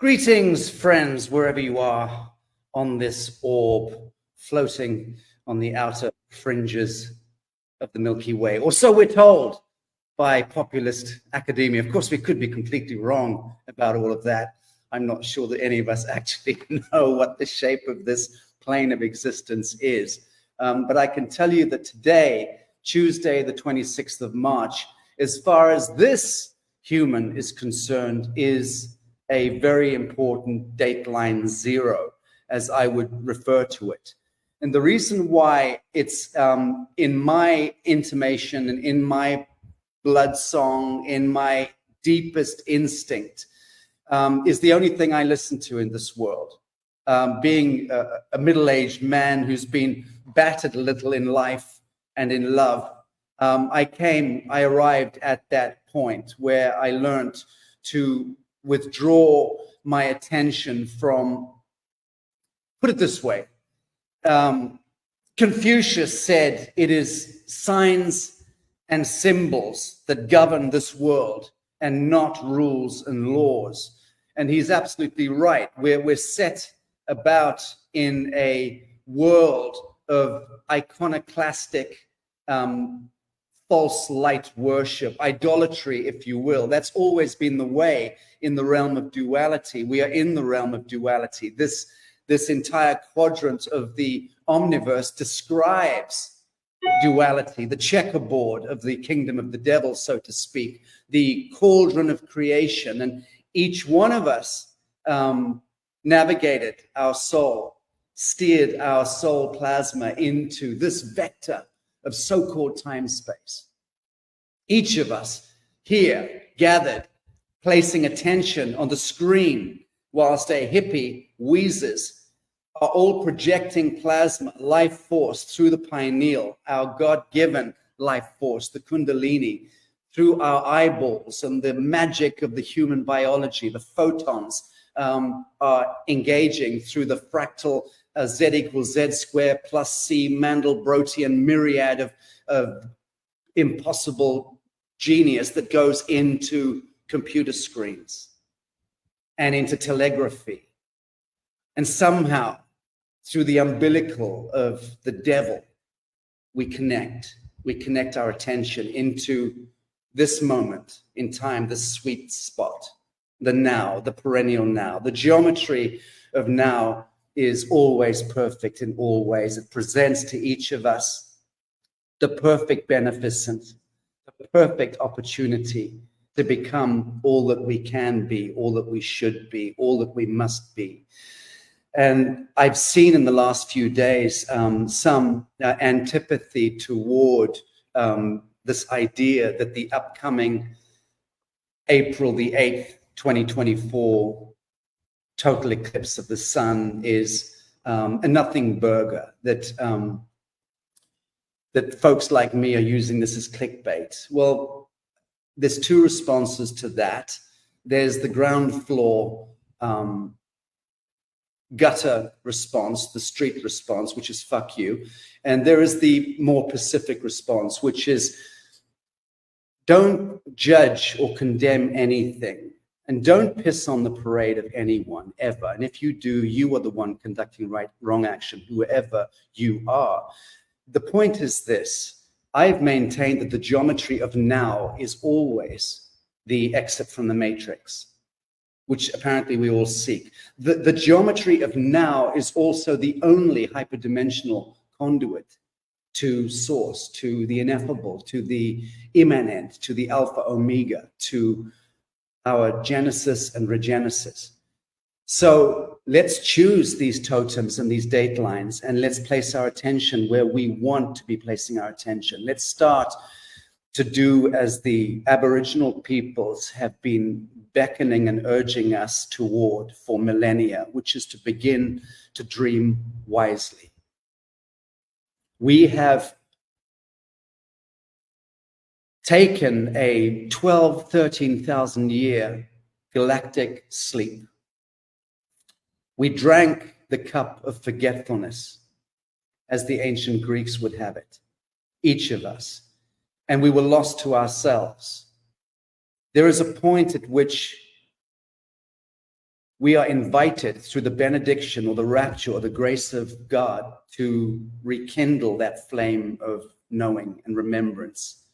Greetings, friends, wherever you are on this orb floating on the outer fringes of the Milky Way, or so we're told by populist academia. Of course, we could be completely wrong about all of that. I'm not sure that any of us actually know what the shape of this plane of existence is. But I can tell you that today, Tuesday, the 26th of March, as far as this human is concerned, is a very important dateline zero, as I would refer to it. And the reason why it's in my intimation and in my blood song, in my deepest instinct, is the only thing I listen to in this world. Being a middle-aged man who's been battered a little in life and in love, I arrived at that point where I learned to withdraw my attention from, put it this way, Confucius said it is signs and symbols that govern this world and not rules and laws. And he's absolutely right. We're set about in a world of iconoclastic false light worship, idolatry, if you will. That's always been the way in the realm of duality. We are in the realm of duality. This entire quadrant of the omniverse describes duality, the checkerboard of the kingdom of the devil, so to speak, the cauldron of creation. And each one of us navigated our soul, steered our soul plasma into this vector of so-called time space. Each of us here gathered, placing attention on the screen whilst a hippie wheezes, are all projecting plasma, life force through the pineal, our God-given life force, the kundalini, through our eyeballs and the magic of the human biology. The photons are engaging through the fractal Z equals Z square plus C Mandelbrottian myriad of impossible genius that goes into computer screens and into telegraphy. And somehow, through the umbilical of the devil, we connect our attention into this moment in time, this sweet spot, the now, the perennial now. The geometry of now is always perfect in all ways. It presents to each of us the perfect beneficence, the perfect opportunity to become all that we can be, all that we should be, all that we must be. And I've seen in the last few days some antipathy toward this idea that the upcoming April the 8th, 2024 total eclipse of the sun is a nothing burger, that folks like me are using this as clickbait. Well, there's two responses to that. There's the ground floor gutter response, the street response, which is fuck you. And there is the more pacific response, which is don't judge or condemn anything. And don't piss on the parade of anyone, ever. And if you do, you are the one conducting wrong action, whoever you are. The point is this. I've maintained that the geometry of now is always the exit from the matrix, which apparently we all seek. The geometry of now is also the only hyperdimensional conduit to source, to the ineffable, to the immanent, to the alpha omega, to our genesis and regenesis. So let's choose these totems and these datelines, and let's place our attention where we want to be placing our attention. Let's start to do as the Aboriginal peoples have been beckoning and urging us toward for millennia, which is to begin to dream wisely. We have taken a 12, 13,000 year galactic sleep. We drank the cup of forgetfulness, as the ancient Greeks would have it, each of us, and we were lost to ourselves. There is a point at which we are invited through the benediction or the rapture or the grace of God to rekindle that flame of knowing and remembrance.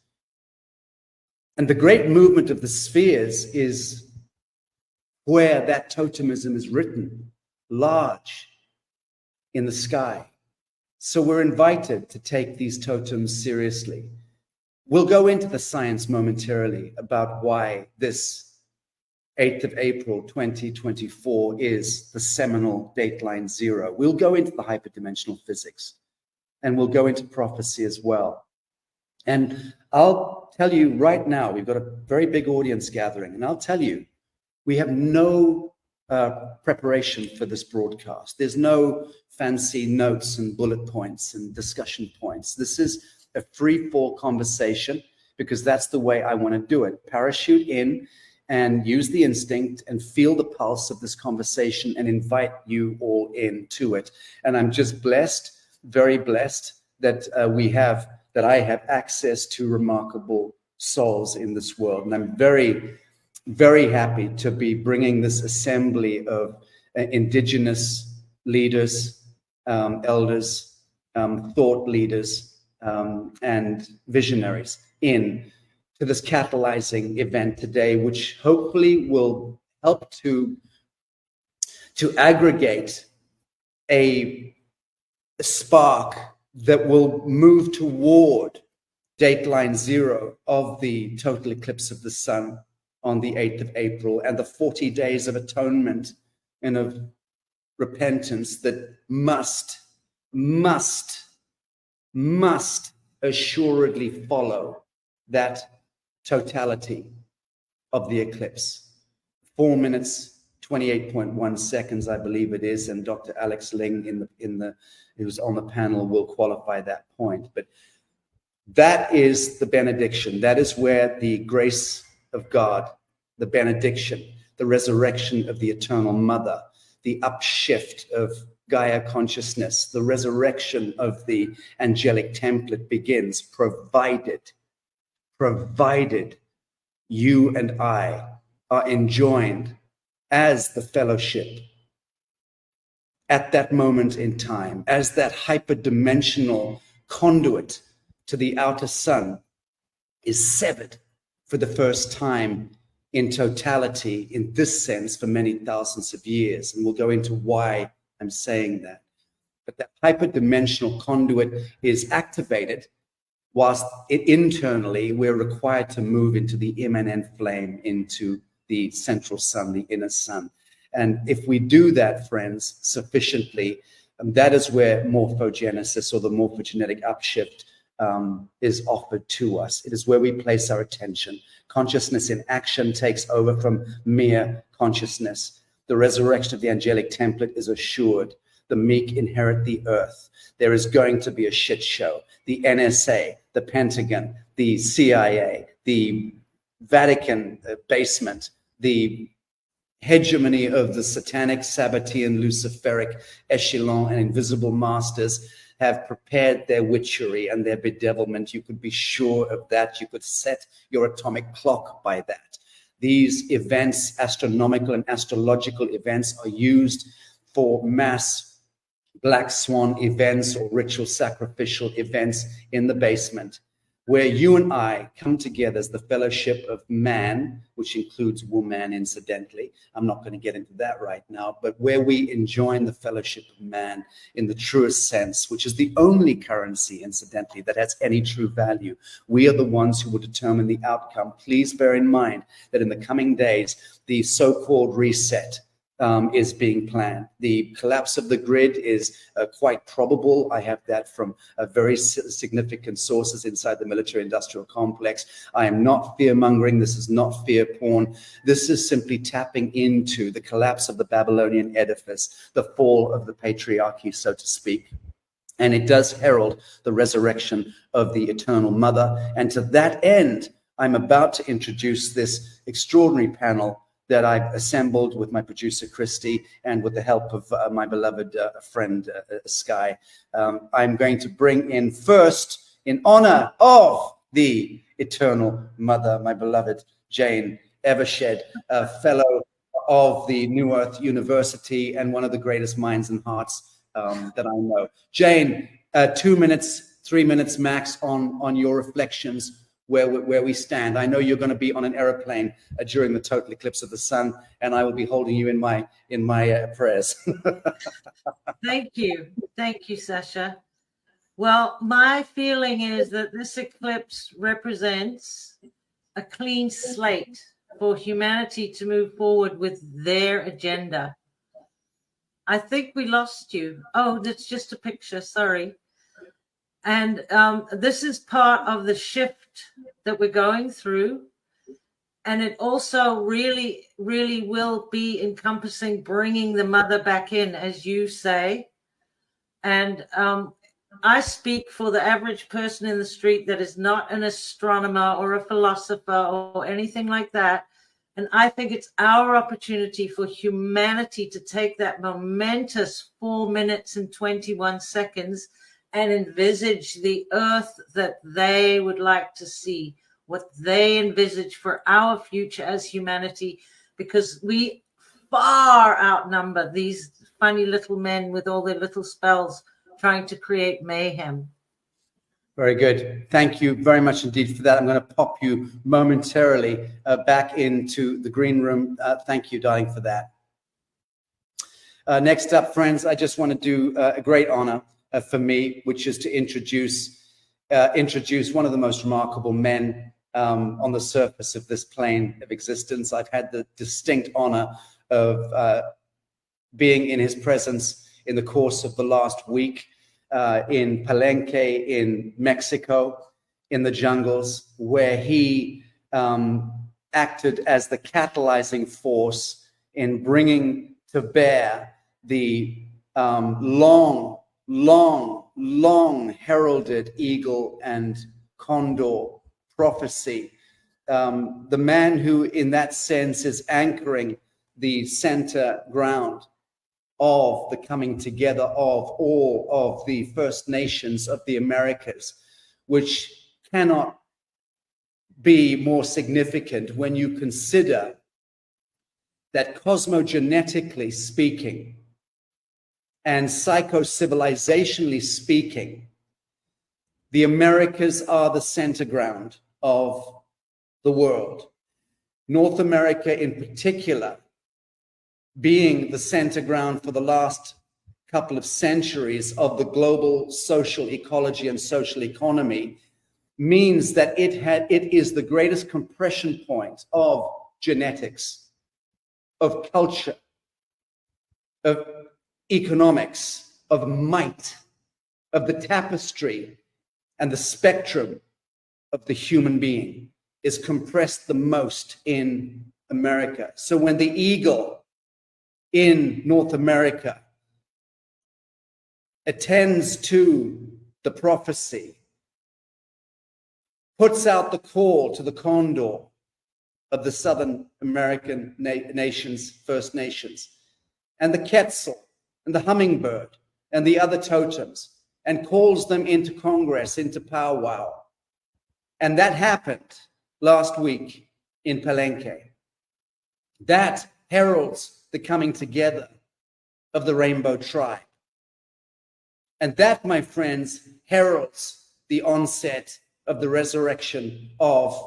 And the great movement of the spheres is where that totemism is written large in the sky. So we're invited to take these totems seriously. We'll go into the science momentarily about why this 8th of April 2024 is the seminal dateline 0. We'll go into the hyperdimensional physics, and we'll go into prophecy as well. And I'll tell you right now, we've got a very big audience gathering, and I'll tell you, we have no preparation for this broadcast. There's no fancy notes and bullet points and discussion points. This is a free-fall conversation because that's the way I want to do it. Parachute in and use the instinct and feel the pulse of this conversation and invite you all into it. And I'm just blessed, very blessed that I have access to remarkable souls in this world. And I'm very, very happy to be bringing this assembly of indigenous leaders, elders, thought leaders, and visionaries in to this catalyzing event today, which hopefully will help to aggregate a spark that will move toward dateline 0 of the total eclipse of the sun on the 8th of April and the 40 days of atonement and of repentance that must assuredly follow that totality of the eclipse. 4 minutes, 28.1 seconds, I believe it is, and Dr. Alex Ling who's on the panel will qualify that point. But that is the benediction. That is where the grace of God, the benediction, the resurrection of the eternal mother, the upshift of Gaia consciousness, the resurrection of the angelic template begins, provided you and I are enjoined as the fellowship at that moment in time, as that hyperdimensional conduit to the outer sun is severed for the first time in totality, in this sense, for many thousands of years. And we'll go into why I'm saying that. But that hyperdimensional conduit is activated whilst internally we're required to move into the immanent flame, into the central sun, the inner sun. And if we do that, friends, sufficiently, that is where morphogenesis or the morphogenetic upshift is offered to us. It is where we place our attention. Consciousness in action takes over from mere consciousness. The resurrection of the angelic template is assured. The meek inherit the earth. There is going to be a shit show. The NSA, the Pentagon, the CIA, the Vatican basement, the hegemony of the satanic, Sabbatean, Luciferic echelon and invisible masters have prepared their witchery and their bedevilment. You could be sure of that. You could set your atomic clock by that. These events, astronomical and astrological events, are used for mass black swan events or ritual sacrificial events in the basement, where you and I come together as the fellowship of man, which includes woman, incidentally. I'm not going to get into that right now, but where we enjoin the fellowship of man in the truest sense, which is the only currency, incidentally, that has any true value. We are the ones who will determine the outcome. Please bear in mind that in the coming days, the so-called reset is being planned. The collapse of the grid is quite probable. I have that from very significant sources inside the military-industrial complex. I am not fear-mongering. This is not fear porn. This is simply tapping into the collapse of the Babylonian edifice, the fall of the patriarchy, so to speak. And it does herald the resurrection of the eternal mother. And to that end, I'm about to introduce this extraordinary panel that I've assembled with my producer, Christy, and with the help of my beloved friend, Sky. I'm going to bring in first, in honor of the eternal mother, my beloved Jane Evershed, a fellow of the New Earth University and one of the greatest minds and hearts that I know. Jane, 2 minutes, 3 minutes max on your reflections where we stand. I know you're going to be on an aeroplane during the total eclipse of the sun, and I will be holding you in my prayers. Thank you, Sacha. Well, my feeling is that this eclipse represents a clean slate for humanity to move forward with their agenda. I think we lost you. Oh, that's just a picture. Sorry. And this is part of the shift that we're going through. And it also really, really will be encompassing bringing the mother back in, as you say. And I speak for the average person in the street that is not an astronomer or a philosopher or anything like that. And I think it's our opportunity for humanity to take that momentous 4 minutes and 21 seconds and envisage the earth that they would like to see, what they envisage for our future as humanity, because we far outnumber these funny little men with all their little spells trying to create mayhem. Very good. Thank you very much indeed for that. I'm going to pop you momentarily back into the green room. Thank you, darling, for that. Next up, friends, I just want to do a great honor for me, which is to introduce one of the most remarkable men on the surface of this plane of existence. I've had the distinct honor of being in his presence in the course of the last week in Palenque, in Mexico, in the jungles, where he acted as the catalyzing force in bringing to bear the long heralded Eagle and Condor Prophecy. The man who, in that sense, is anchoring the center ground of the coming together of all of the First Nations of the Americas, which cannot be more significant when you consider that cosmogenetically speaking and psycho-civilizationally speaking, the Americas are the center ground of the world. North America in particular, being the center ground for the last couple of centuries of the global social ecology and social economy, means that it is the greatest compression point of genetics, of culture, of economics, of might, of the tapestry and the spectrum of the human being is compressed the most in America. So when the eagle in North America attends to the prophecy, puts out the call to the condor of the Southern American nations, First Nations, and the quetzal and the hummingbird and the other totems, and calls them into Congress, into powwow. And that happened last week in Palenque. That heralds the coming together of the rainbow tribe. And that, my friends, heralds the onset of the resurrection of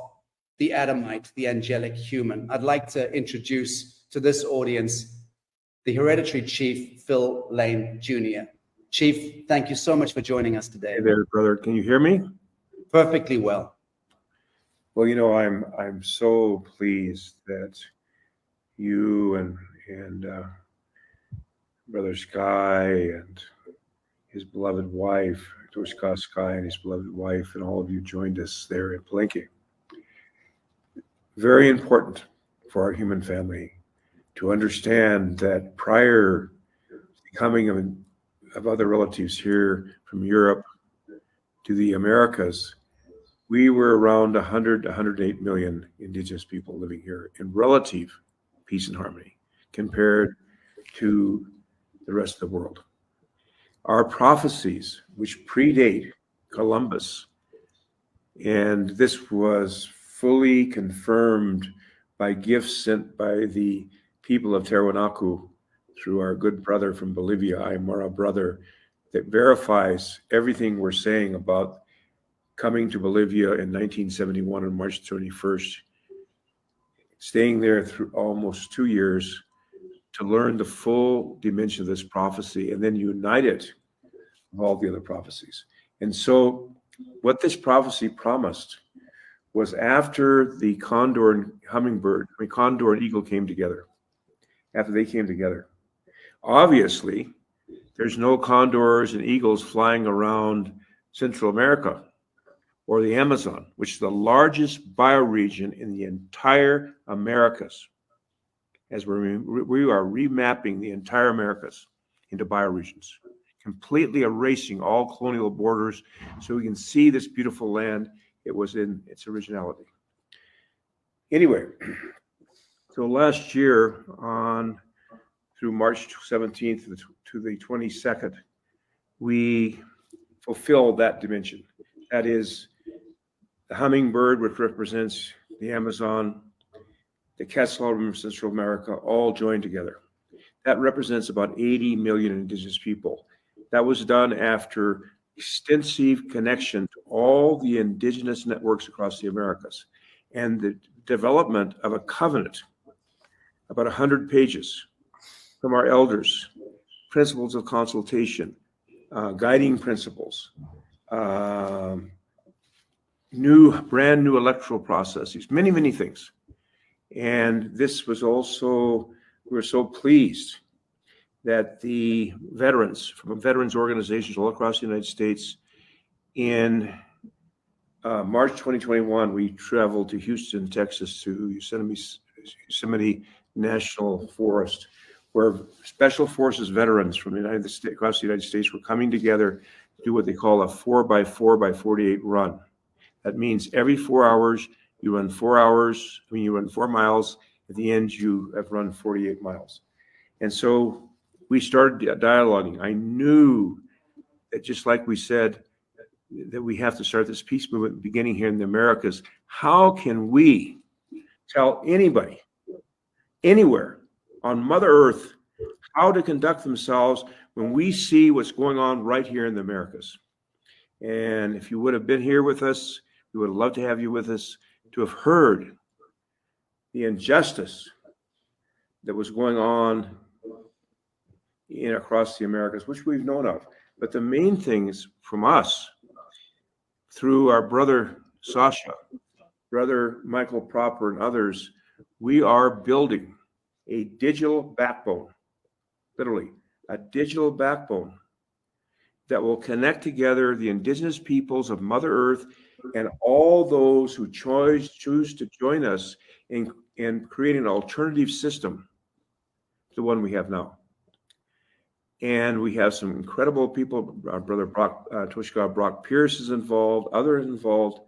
the Adamite, the angelic human. I'd like to introduce to this audience the Hereditary Chief Phil Lane, Jr. Chief, thank you so much for joining us today. Hey there, brother. Can you hear me? Perfectly well. Well, you know, I'm so pleased that you and Brother Sky and his beloved wife, Dr. Sky and his beloved wife, and all of you joined us there at Palenque. Very important for our human family to understand that prior to the coming of other relatives here from Europe to the Americas, we were around 100 to 108 million indigenous people living here in relative peace and harmony compared to the rest of the world. Our prophecies, which predate Columbus, and this was fully confirmed by gifts sent by the people of Tiwanaku through our good brother from Bolivia, Aymara brother, that verifies everything we're saying about coming to Bolivia in 1971 on March 21st, staying there through almost 2 years to learn the full dimension of this prophecy and then unite it with all the other prophecies. And so what this prophecy promised was after the condor and hummingbird, I mean, condor and eagle came together, after they came together, obviously there's no condors and eagles flying around Central America or the Amazon, which is the largest bioregion in the entire Americas, as we are remapping the entire Americas into bioregions, completely erasing all colonial borders so we can see this beautiful land. It was in its originality. Anyway, so last year through March 17th to the 22nd, we fulfilled that dimension. That is the hummingbird, which represents the Amazon, the Quetzal from Central America, all joined together. That represents about 80 million indigenous people. That was done after extensive connection to all the indigenous networks across the Americas and the development of a covenant, about 100 pages from our elders, principles of consultation, guiding principles, brand new electoral processes, many, many things. And this was also, we're so pleased that the veterans from veterans organizations all across the United States, in March 2021, we traveled to Houston, Texas, to Yosemite National Forest, where Special Forces veterans from the United States, across the United States, were coming together to do what they call a 4x4x48 run. That means every 4 hours, you run 4 hours, you run 4 miles. At the end, you have run 48 miles. And so we started dialoguing. I knew that, just like we said, that we have to start this peace movement beginning here in the Americas. How can we tell anybody, anywhere on Mother Earth, how to conduct themselves when we see what's going on right here in the Americas? And if you would have been here with us, we would have loved to have you with us, to have heard the injustice that was going on across the Americas, which we've known of. But the main things from us, through our brother Sacha, brother Michael Proper, and others, we are building a digital backbone, literally a digital backbone that will connect together the indigenous peoples of Mother Earth and all those who choose to join us in creating an alternative system to the one we have now. And we have some incredible people. Our brother Brock Pierce is involved, others involved,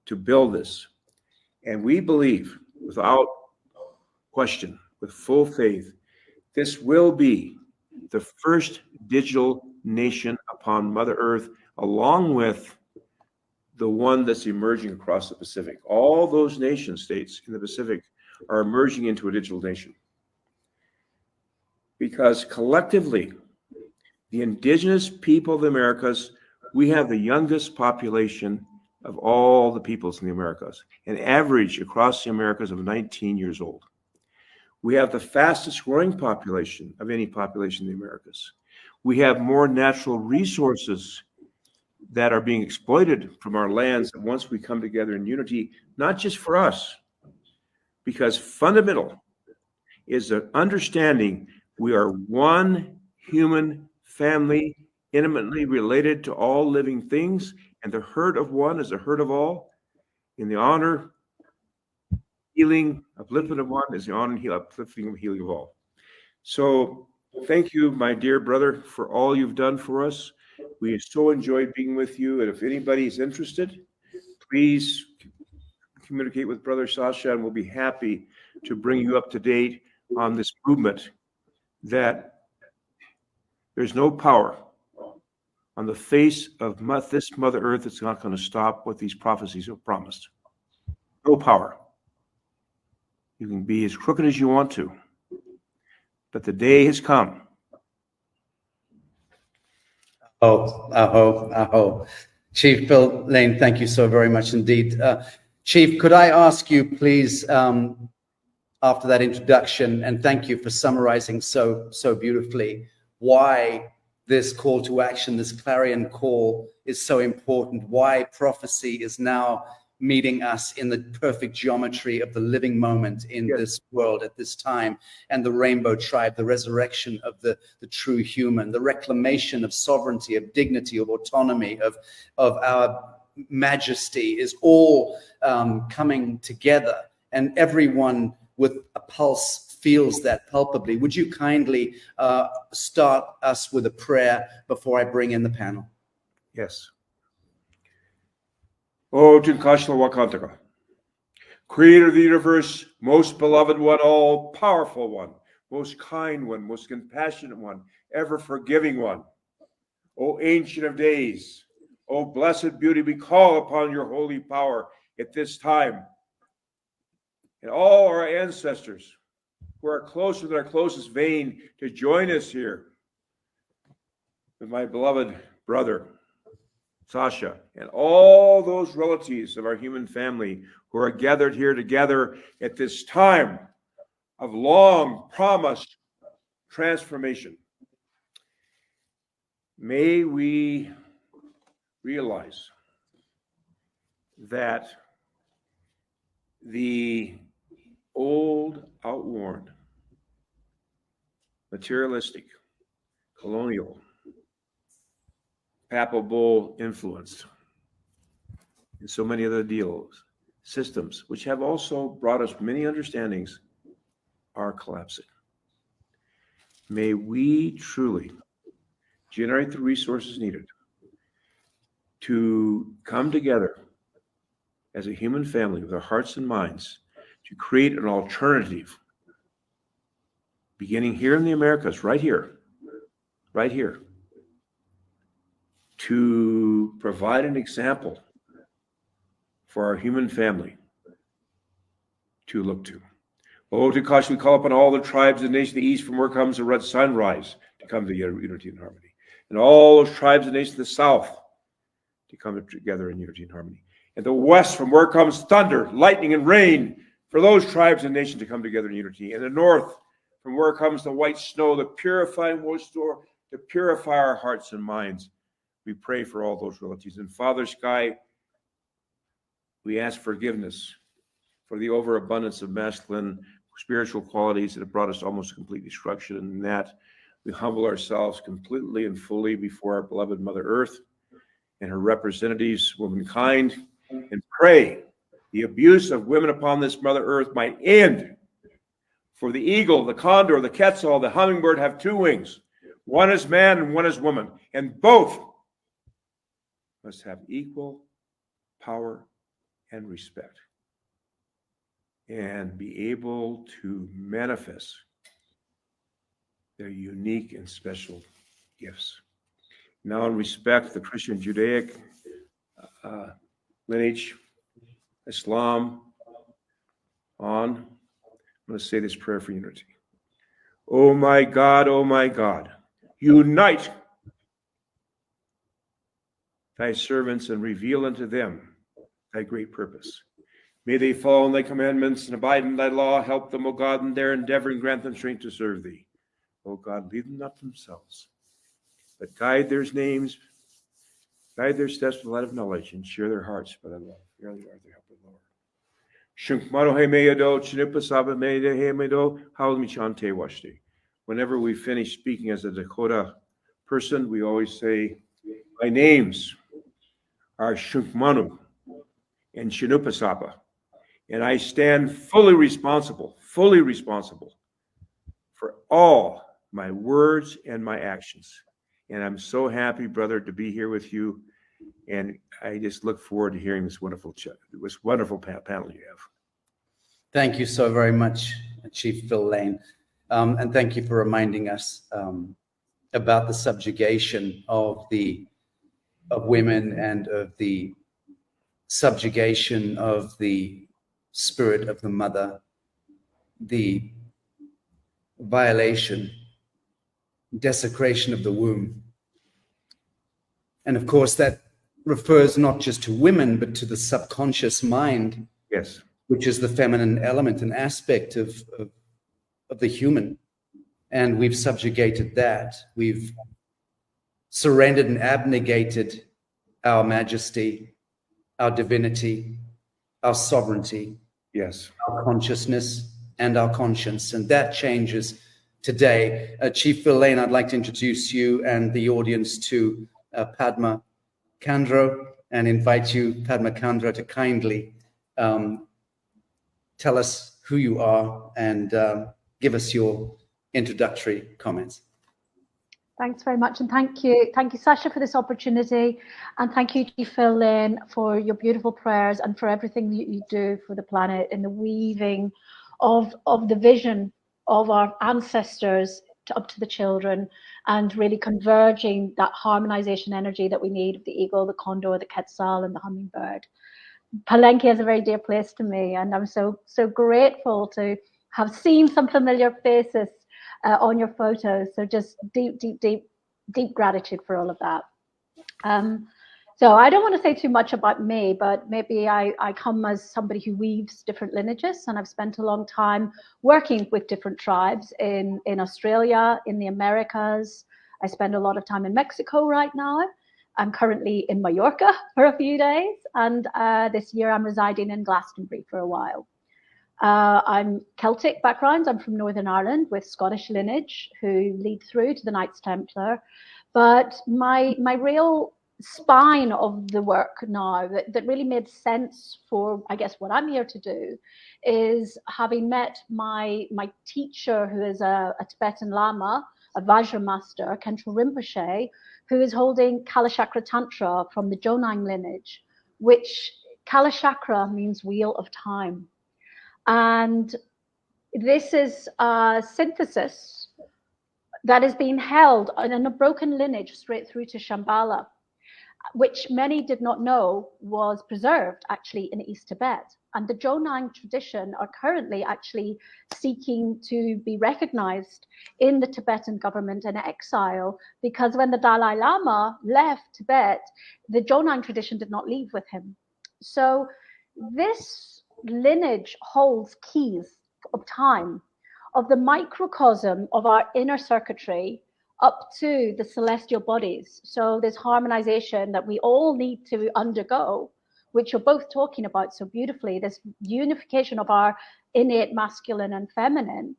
to build this. And we believe, without question, with full faith, this will be the first digital nation upon Mother Earth, along with the one that's emerging across the Pacific. All those nation states in the Pacific are emerging into a digital nation. Because collectively, the indigenous people of the Americas, we have the youngest population of all the peoples in the Americas, an average across the Americas of 19 years old. We have the fastest growing population of any population in the Americas. We have more natural resources that are being exploited from our lands once we come together in unity, not just for us, because fundamental is the understanding we are one human family, intimately related to all living things, and the hurt of one is the hurt of all. In the honor, healing, upliftment of one is the honor, uplifting, and healing of all. So thank you, my dear brother, for all you've done for us. We so enjoyed being with you, and if anybody is interested, please communicate with Brother Sacha, and we'll be happy to bring you up to date on this movement, that there's no power on the face of this Mother Earth that's not going to stop what these prophecies have promised. No power. You can be as crooked as you want to, but the day has come. Aho. Chief Phil Lane, thank you so very much indeed. Chief, could I ask you, please, after that introduction, and thank you for summarizing so beautifully, why this call to action, this clarion call, is so important, why prophecy is now meeting us in the perfect geometry of the living moment in this world at this time, and the rainbow tribe, the resurrection of the true human, the reclamation of sovereignty, of dignity, of autonomy, of our majesty is all coming together, and everyone with a pulse feels that palpably. Would you kindly start us with a prayer before I bring in the panel? Yes. O Tinkashla Wakantaka, Creator of the universe, most beloved one, all powerful one, most kind one, most compassionate one, ever forgiving one. O Ancient of Days, O blessed beauty, we call upon your holy power at this time. And all our ancestors who are closer than our closest vein to join us here with my beloved brother, Sacha, and all those relatives of our human family who are gathered here together at this time of long promised transformation. May we realize that the old, outworn, materialistic, colonial, papal bull influenced, and so many other systems, which have also brought us many understandings, are collapsing. May we truly generate the resources needed to come together as a human family with our hearts and minds to create an alternative, beginning here in the Americas, right here, to provide an example for our human family to look to. Oh, Takashi, we call upon all the tribes and nations of the east from where comes the red sunrise to come to unity and harmony. And all those tribes and nations of the south to come together in unity and harmony. And the west from where comes thunder, lightning, and rain for those tribes and nations to come together in unity. And the north from where comes the white snow, the purifying moisture to purify our hearts and minds. We pray for all those relatives. And Father Sky, we ask forgiveness for the overabundance of masculine spiritual qualities that have brought us almost complete destruction. And in that, we humble ourselves completely and fully before our beloved Mother Earth and her representatives, womankind, and pray the abuse of women upon this Mother Earth might end. For the eagle, the condor, the quetzal, the hummingbird have two wings. One is man and one is woman. And both must have equal power and respect and be able to manifest their unique and special gifts. Now, in respect the Christian Judaic lineage, Islam, I'm going to say this prayer for unity. Oh my God, unite thy servants and reveal unto them thy great purpose. May they follow in thy commandments and abide in thy law. Help them, O God, in their endeavor and grant them strength to serve thee. O God, lead them not themselves, but guide their names, guide their steps with the light of knowledge, and cheer their hearts by thy love. Verily art the help of the Lord. Whenever we finish speaking as a Dakota person, we always say, my names are Shunkmanu and Shinupasapa, and I stand fully responsible for all my words and my actions. And I'm so happy, brother, to be here with you. And I just look forward to hearing this wonderful panel you have. Thank you so very much, Chief Phil Lane. And thank you for reminding us about the subjugation of women and of the subjugation of the spirit of the mother, the violation, desecration of the womb. And of course, that refers not just to women, but to the subconscious mind, Yes. which is the feminine element and aspect of the human. And we've subjugated that. We've surrendered and abnegated our majesty, our divinity, our sovereignty, Yes. our consciousness, and our conscience. And that changes today. Chief Phil Lane, I'd like to introduce you and the audience to Padma Khandro, and invite you, Padma Khandro, to kindly tell us who you are and give us your introductory comments. Thanks very much, and thank you, Sacha, for this opportunity, and thank you, Chief Phil Lane, for your beautiful prayers and for everything that you do for the planet in the weaving of the vision of our ancestors up to the children, and really converging that harmonization energy that we need of the eagle, the condor, the quetzal, and the hummingbird. Palenque is a very dear place to me, and I'm so grateful to have seen some familiar faces on your photos. So just deep gratitude for all of that. So I don't want to say too much about me, but maybe I come as somebody who weaves different lineages, and I've spent a long time working with different tribes in Australia, in the Americas. I spend a lot of time in Mexico right now. I'm currently in Mallorca for a few days, and this year I'm residing in Glastonbury for a while. I'm Celtic background. I'm from Northern Ireland with Scottish lineage who lead through to the Knights Templar. But my real spine of the work now that really made sense for, I guess, what I'm here to do is having met my teacher, who is a Tibetan Lama, a Vajra master, Khandro Rinpoche, who is holding Kalachakra Tantra from the Jonang lineage, which Kalachakra means wheel of time. And this is a synthesis that is being held in a broken lineage straight through to Shambhala, which many did not know was preserved actually in East Tibet. And the Jonang tradition are currently actually seeking to be recognized in the Tibetan government in exile, because when the Dalai Lama left Tibet, the Jonang tradition did not leave with him. So this lineage holds keys of time, of the microcosm of our inner circuitry up to the celestial bodies. So this harmonization that we all need to undergo, which you're both talking about so beautifully, this unification of our innate masculine and feminine,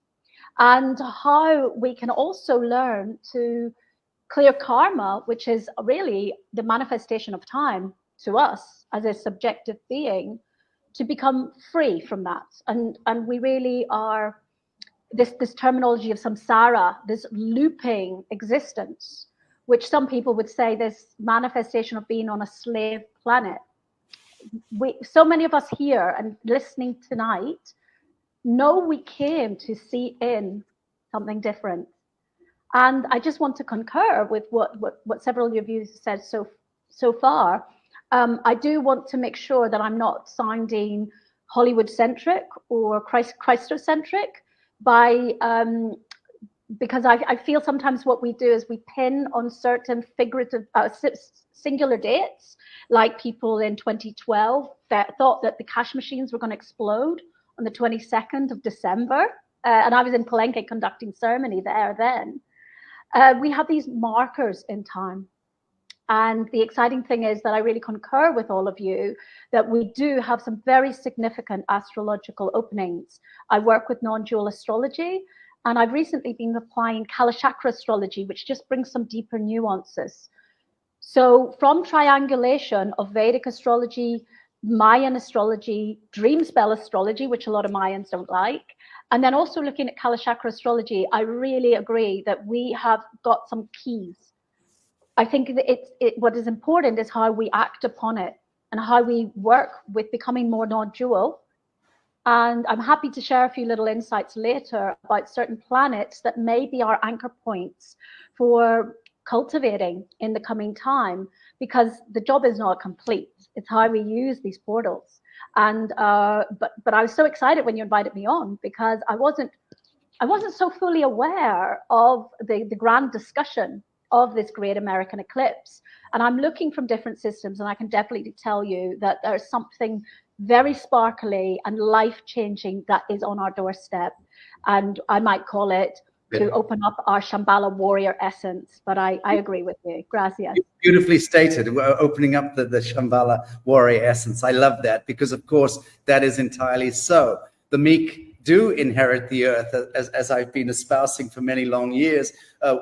and how we can also learn to clear karma, which is really the manifestation of time to us as a subjective being, to become free from that. And we really are this terminology of samsara, this looping existence, which some people would say this manifestation of being on a slave planet. So many of us here and listening tonight know we came to see in something different. And I just want to concur with what several of you said so far. I do want to make sure that I'm not sounding Hollywood-centric or Christocentric, because I feel sometimes what we do is we pin on certain figurative singular dates, like people in 2012 that thought that the cash machines were going to explode on the 22nd of December, and I was in Palenque conducting ceremony there then. We have these markers in time. And the exciting thing is that I really concur with all of you that we do have some very significant astrological openings. I work with non-dual astrology, and I've recently been applying Kalachakra astrology, which just brings some deeper nuances. So from triangulation of Vedic astrology, Mayan astrology, dream spell astrology, which a lot of Mayans don't like, and then also looking at Kalachakra astrology, I really agree that we have got some keys. I think that what is important is how we act upon it and how we work with becoming more non-dual. And I'm happy to share a few little insights later about certain planets that may be our anchor points for cultivating in the coming time, because the job is not complete. It's how we use these portals. And but I was so excited when you invited me on, because I wasn't I wasn't so fully aware of the grand discussion of this great American eclipse. And I'm looking from different systems, and I can definitely tell you that there's something very sparkly and life-changing that is on our doorstep. And I might call it to open up our Shambhala warrior essence. But I agree with you. Gracias. Beautifully stated. We're opening up the Shambhala warrior essence. I love that, because, of course, that is entirely so. The meek do inherit the earth, as I've been espousing for many long years.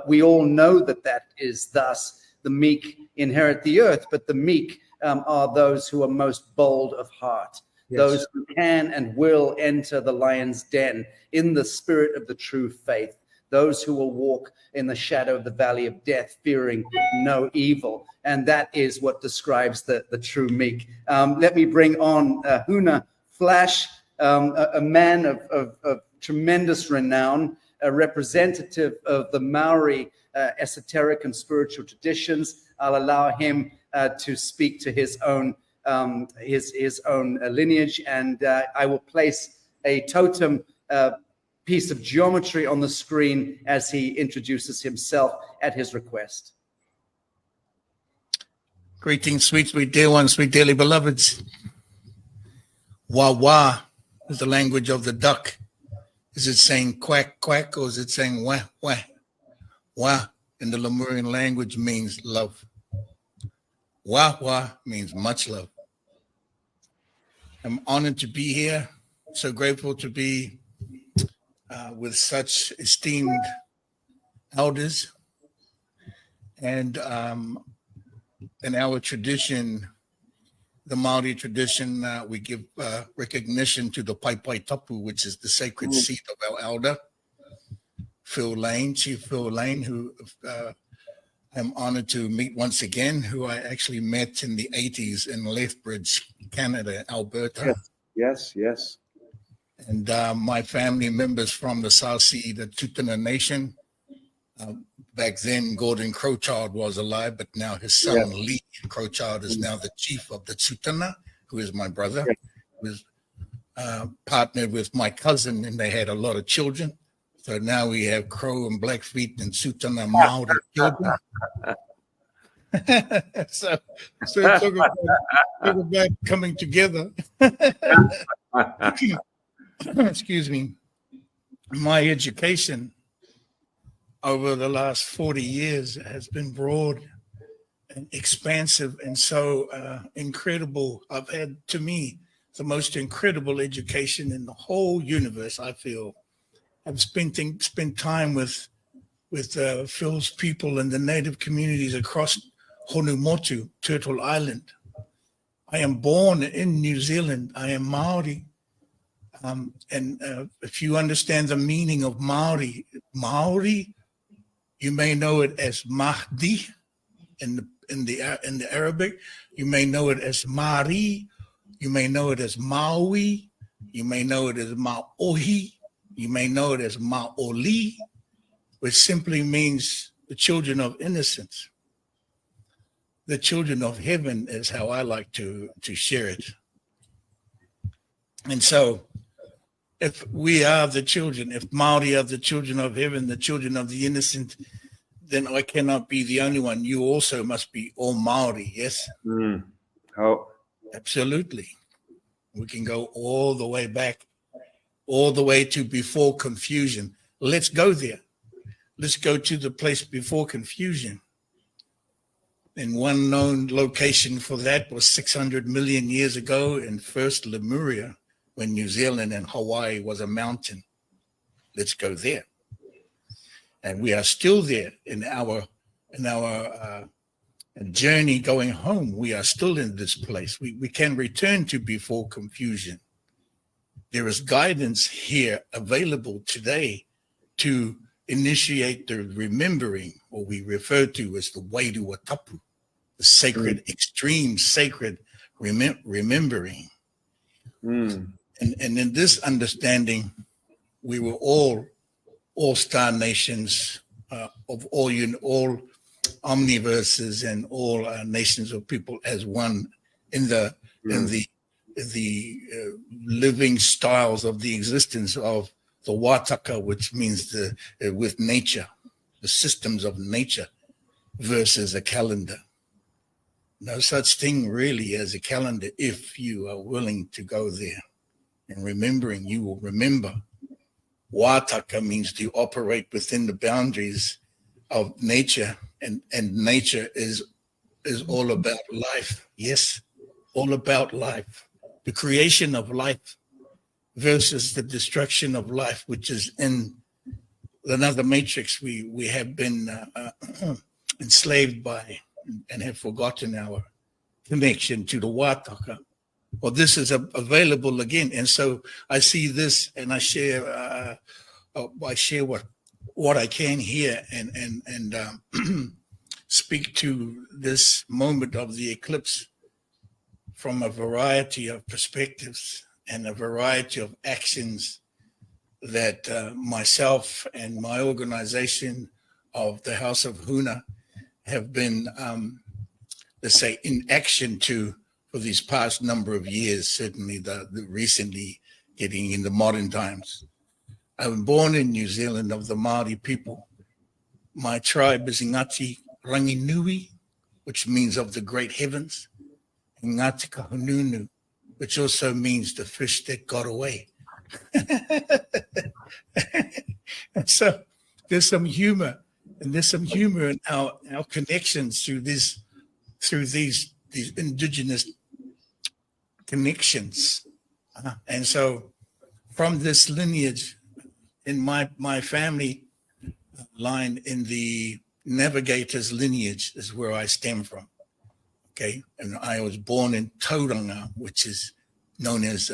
We all know that is thus. The meek inherit the earth, but the meek are those who are most bold of heart, those who can and will enter the lion's den in the spirit of the true faith, those who will walk in the shadow of the valley of death, fearing no evil. And that is what describes the true meek. Let me bring on Huna Flash, a man of tremendous renown, a representative of the Maori esoteric and spiritual traditions. I'll allow him to speak to his own lineage, and I will place a totem piece of geometry on the screen as he introduces himself at his request. Greetings, sweet dear ones, sweet dearly beloveds. Wah is the language of the duck. Is it saying quack, quack, or is it saying wah, wah? Wah in the Lemurian language means love. Wah means much love. I'm honored to be here. So grateful to be with such esteemed elders. And in our tradition, the Maori tradition, we give recognition to the Pai Pai Tapu, which is the sacred seat of our elder, Phil Lane, Chief Phil Lane, who I'm honored to meet once again, who I actually met in the 80s in Lethbridge, Canada, Alberta. Yes. And my family members from the South Sea, the Tutuna Nation. Back then, Gordon Crowchild was alive, but now his son, Lee Crowchild, is now the chief of the Tutuna, who is my brother, who is partnered with my cousin, and they had a lot of children. So now we have Crow and Blackfeet and Tutuna Maori children. so talk about coming together. Excuse me. My education over the last 40 years has been broad and expansive and so incredible. I've had, to me, the most incredible education in the whole universe, I feel. I've spent time with Phil's people and the native communities across Honumotu, Turtle Island. I am born in New Zealand. I am Maori. And if you understand the meaning of Maori, you may know it as Mahdi in the Arabic. You may know it as Mari. You may know it as Maui. You may know it as Maohi. You may know it as Maoli, which simply means the children of innocence. The children of heaven is how I like to share it. And so, if we are the children, if Maori are the children of heaven, the children of the innocent, then I cannot be the only one. You also must be all Maori, yes? Oh, absolutely. We can go all the way back, all the way to before confusion. Let's go there. Let's go to the place before confusion. And one known location for that was 600 million years ago in first Lemuria, when New Zealand and Hawaii was a mountain. Let's go there. And we are still there in our journey going home. We are still in this place. We can return to before confusion. There is guidance here available today to initiate the remembering, what we refer to as the Wairua Tapu, the sacred, extreme sacred remembering. And in this understanding, we were all star nations of all omniverses and all nations of people as one in the living styles of the existence of the wataka, which means the with nature, the systems of nature, versus a calendar. No such thing really as a calendar if you are willing to go there. And remembering, you will remember. Wataka means to operate within the boundaries of nature, and nature is all about life. Yes, all about life. The creation of life versus the destruction of life, which is in another matrix we have been enslaved by and have forgotten our connection to the Wataka. Well, this is available again, and so I see this, and I share what I can here, and speak to this moment of the eclipse from a variety of perspectives and a variety of actions that myself and my organization of the House of Huna have been, let's say, in action to for these past number of years, certainly the recently getting in the modern times. I was born in New Zealand of the Maori people. My tribe is Ngati Ranginui, which means of the great heavens, and Ngati Kahununu, which also means the fish that got away. And so there's some humor, and there's some humor in our connections through these indigenous connections. And so from this lineage in my family line, in the navigator's lineage is where I stem from. Okay, and I was born in Tauranga, which is known as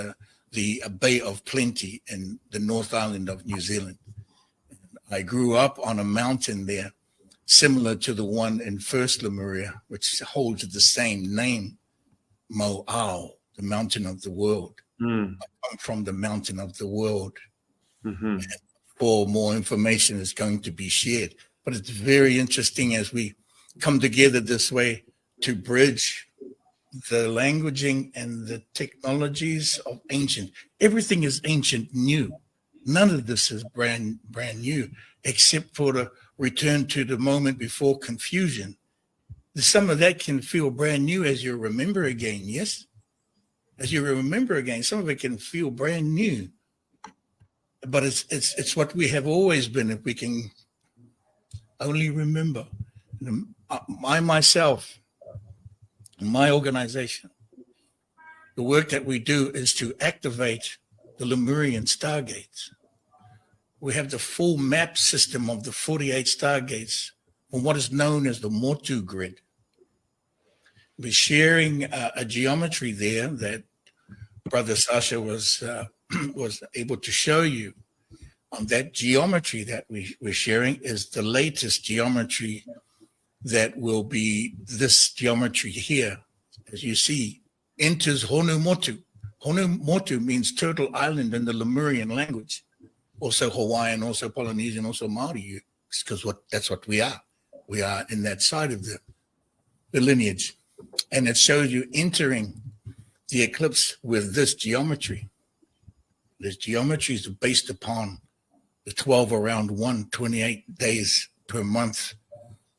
the Bay of Plenty in the North Island of New Zealand. I grew up on a mountain there, similar to the one in First Lemuria, which holds the same name, Mo'au, the mountain of the world. I come from the mountain of the world. And for more information is going to be shared. But it's very interesting as we come together this way to bridge the languaging and the technologies of ancient. Everything is ancient new. None of this is brand new, except for the return to the moment before confusion. Some of that can feel brand new as you remember again, yes? As you remember again, some of it can feel brand new. But it's what we have always been, if we can only remember. I myself, my organization, the work that we do is to activate the Lemurian stargates. We have the full map system of the 48 stargates on what is known as the Motu grid. We're sharing a geometry there that Brother Sacha was able to show you. On that geometry that we're sharing is the latest geometry that will be this geometry here, as you see, enters Honumotu. Honumotu means Turtle Island in the Lemurian language, also Hawaiian, also Polynesian, also Maori, because that's what we are. We are in that side of the lineage. And it shows you entering the eclipse with this geometry. This geometry is based upon the 12 around 128 days per month,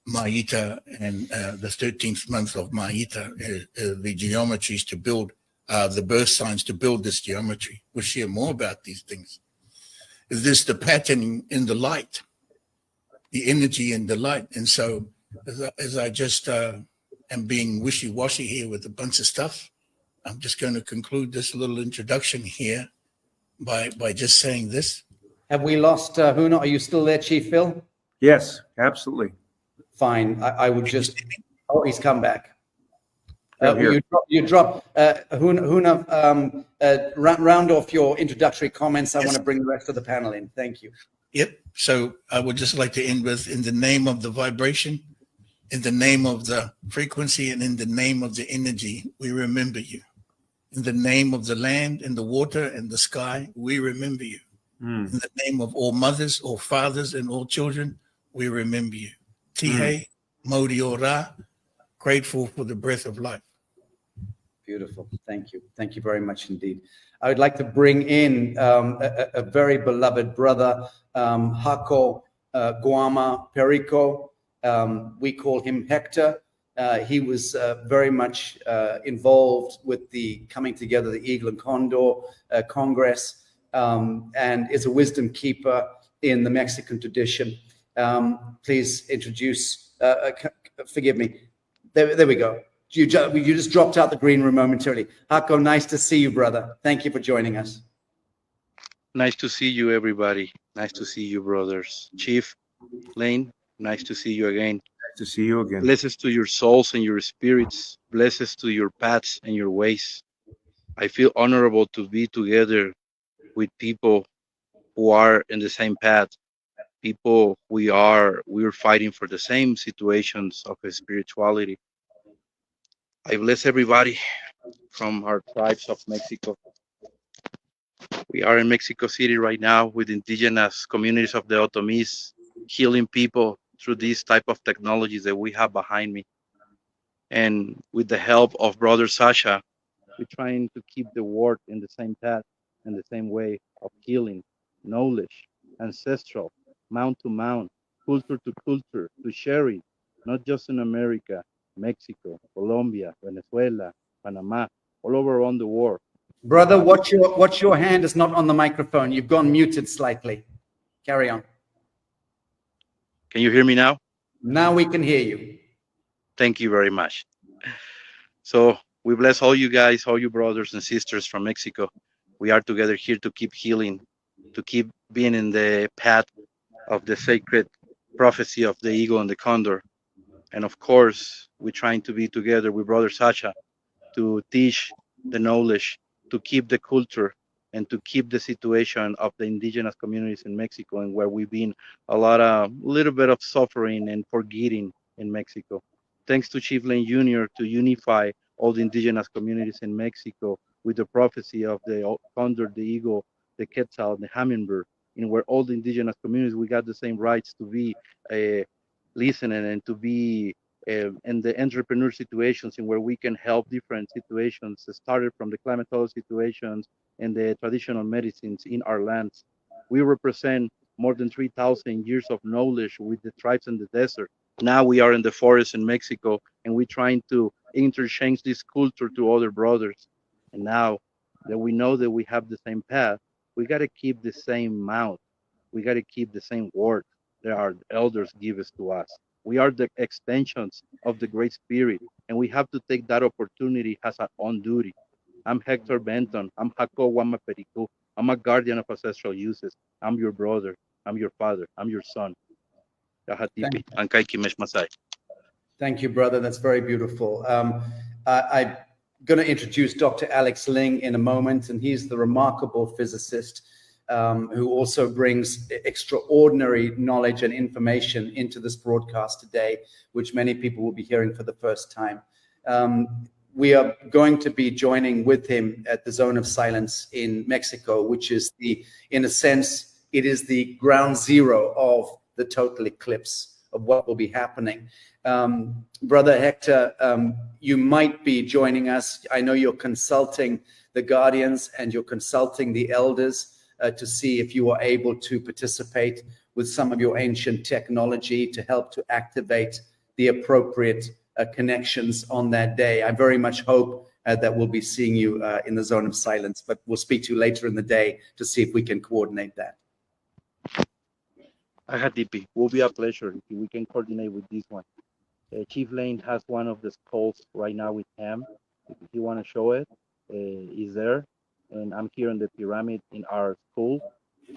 Maita, and the 13th month of Maita, the geometries to build, the birth signs to build this geometry. We'll share more about these things. Is this the pattern in the light, the energy in the light? And so as I just am being wishy-washy here with a bunch of stuff, I'm just going to conclude this little introduction here by just saying this. Have we lost Huna? Are you still there, Chief Phil? Yes, absolutely. Fine. I would just. Oh, he's come back. Here. You drop. Huna, round off your introductory comments. I want to bring the rest of the panel in. Thank you. Yep. So I would just like to end with, in the name of the vibration, in the name of the frequency, and in the name of the energy, we remember you. In the name of the land and the water and the sky, we remember you. In the name of all mothers, all fathers, and all children, we remember you. Tihei, Mauri o Ra, grateful for the breath of life. Beautiful. Thank you. Thank you very much indeed. I would like to bring in a very beloved brother, Hacco, Guama, Perico. We call him Hector. He was very much involved with the coming together, the Eagle and Condor Congress, and is a wisdom keeper in the Mexican tradition. Please introduce, forgive me. There we go. You just dropped out the green room momentarily. Hacco, nice to see you, brother. Thank you for joining us. Nice to see you, everybody. Nice to see you, brothers. Chief Lane, nice to see you again. Nice to see you again. Blessings to your souls and your spirits. Blessings to your paths and your ways. I feel honorable to be together with people who are in the same path. People we're fighting for the same situations of spirituality. I bless everybody from our tribes of Mexico. We are in Mexico City right now with indigenous communities of the Otomis, healing people through these type of technologies that we have behind me. And with the help of brother Sacha, we're trying to keep the world in the same path and the same way of healing, knowledge, ancestral, mount to mount, culture to culture, to share it, not just in America, Mexico, Colombia, Venezuela, Panama, all over around the world. Brother, watch your hand is not on the microphone. You've gone muted slightly. Carry on. Can you hear me now? Now we can hear you. Thank you very much. So we bless all you guys, all you brothers and sisters from Mexico. We are together here to keep healing, to keep being in the path of the sacred prophecy of the eagle and the condor. And of course, we're trying to be together with brother Sacha to teach the knowledge, to keep the culture, and to keep the situation of the indigenous communities in Mexico, and where we've been little bit of suffering and forgetting in Mexico. Thanks to Chief Lane Jr. to unify all the indigenous communities in Mexico with the prophecy of the condor, the eagle, the quetzal, the hummingbird, in where all the indigenous communities, we got the same rights to be listening and to be in the entrepreneur situations in where we can help different situations, started from the climatology situations and the traditional medicines in our lands. We represent more than 3,000 years of knowledge with the tribes in the desert. Now we are in the forest in Mexico, and we're trying to interchange this culture to other brothers. And now that we know that we have the same path, we got to keep the same mouth. We got to keep the same word that our elders give us to us. We are the extensions of the Great Spirit, and we have to take that opportunity as our own duty. I'm Hector Benton. I'm Hacco Guama Perico. I'm a guardian of ancestral uses. I'm your brother. I'm your father. I'm your son. Thank you, brother. That's very beautiful. I'm going to introduce Dr. Alex Ling in a moment, and he's the remarkable physicist who also brings extraordinary knowledge and information into this broadcast today, which many people will be hearing for the first time. We are going to be joining with him at the Zone of Silence in Mexico, which is in a sense, it is the ground zero of the total eclipse of what will be happening. Brother Hector, you might be joining us. I know you're consulting the guardians and you're consulting the elders to see if you are able to participate with some of your ancient technology to help to activate the appropriate connections on that day. I very much hope that we'll be seeing you in the Zone of Silence, but we'll speak to you later in the day to see if we can coordinate that. Ahatipi, will be a pleasure if we can coordinate with this one. Chief Lane has one of the skulls right now with him. If you want to show it, is there. And I'm here in the pyramid in our school.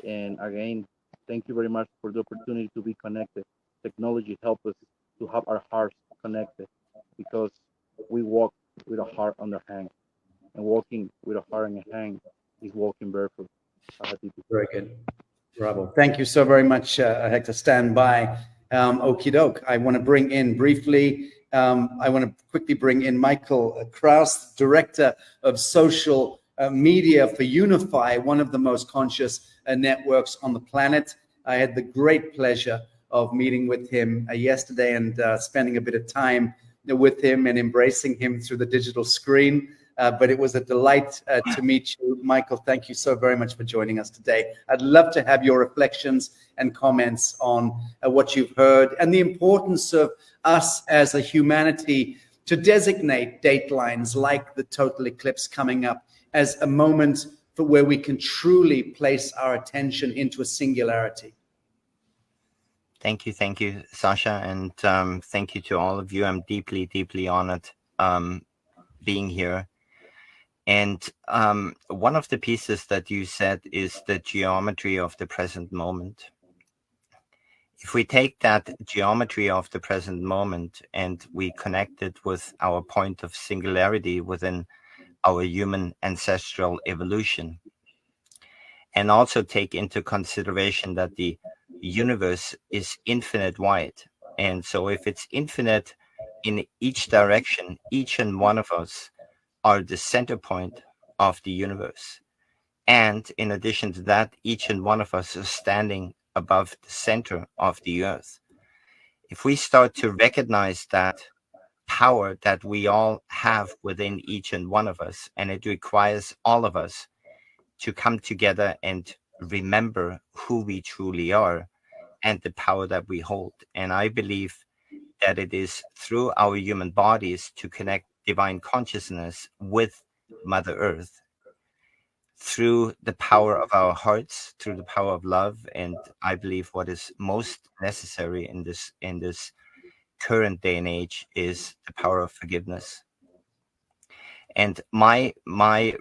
And again, thank you very much for the opportunity to be connected. Technology helps us to have our hearts connected, because we walk with a heart on the hand. And walking with a heart on the hand is walking barefoot. Very good. Bravo. Thank you so very much, Hector. Stand by. Okie doke. I want to bring in briefly, I want to quickly bring in Michael Kraus, Director of Social Media for Unify, one of the most conscious networks on the planet. I had the great pleasure of meeting with him yesterday and spending a bit of time with him and embracing him through the digital screen. but it was a delight to meet you. Michael, thank you so very much for joining us today. I'd love to have your reflections and comments on what you've heard and the importance of us as a humanity to designate datelines like the total eclipse coming up as a moment for where we can truly place our attention into a singularity. Thank you, Sacha, and thank you to all of you. I'm deeply, deeply honored being here. And one of the pieces that you said is the geometry of the present moment. If we take that geometry of the present moment and we connect it with our point of singularity within our human ancestral evolution, and also take into consideration that the universe is infinite wide. And so if it's infinite in each direction, each and one of us are the center point of the universe. And in addition to that, each and one of us is standing above the center of the earth. If we start to recognize that power that we all have within each and one of us, and it requires all of us to come together and remember who we truly are and the power that we hold. And I believe that it is through our human bodies to connect divine consciousness with Mother Earth, through the power of our hearts, through the power of love. And I believe what is most necessary in this current day and age is the power of forgiveness. And my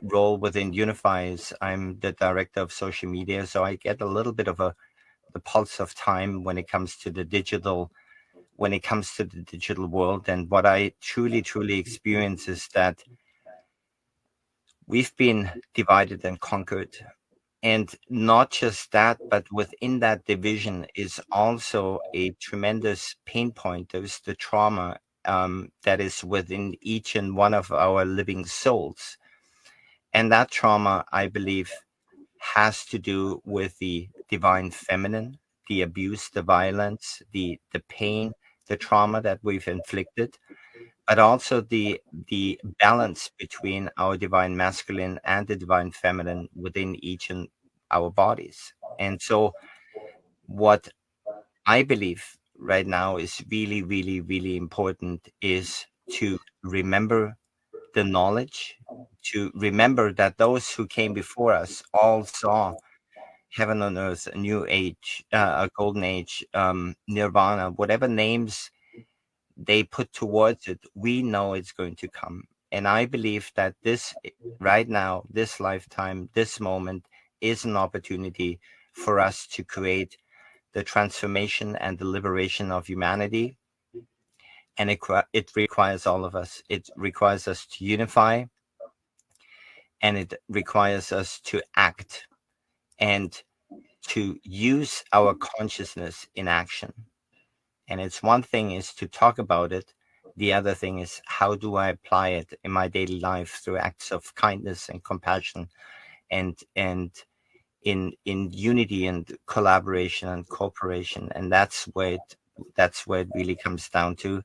role within Unify is I'm the director of social media, so I get a little bit of the pulse of time when it comes to the digital world. And what I truly experience is that we've been divided and conquered. And not just that, but within that division is also a tremendous pain point. There's the trauma that is within each and one of our living souls. And that trauma, I believe, has to do with the divine feminine, the abuse, the violence, the pain, the trauma that we've inflicted, but also the balance between our divine masculine and the divine feminine within each and our bodies. And so what I believe right now is really important is to remember the knowledge, to remember that those who came before us all saw heaven on earth, a new age, a golden age, nirvana, whatever names they put towards it, we know it's going to come. And I believe that this right now, this lifetime, this moment is an opportunity for us to create the transformation and the liberation of humanity. And it requires all of us. It requires us to unify, and it requires us to act and to use our consciousness in action. And it's one thing is to talk about it. The other thing is, how do I apply it in my daily life through acts of kindness and compassion and in unity and collaboration and cooperation. And that's where it really comes down to.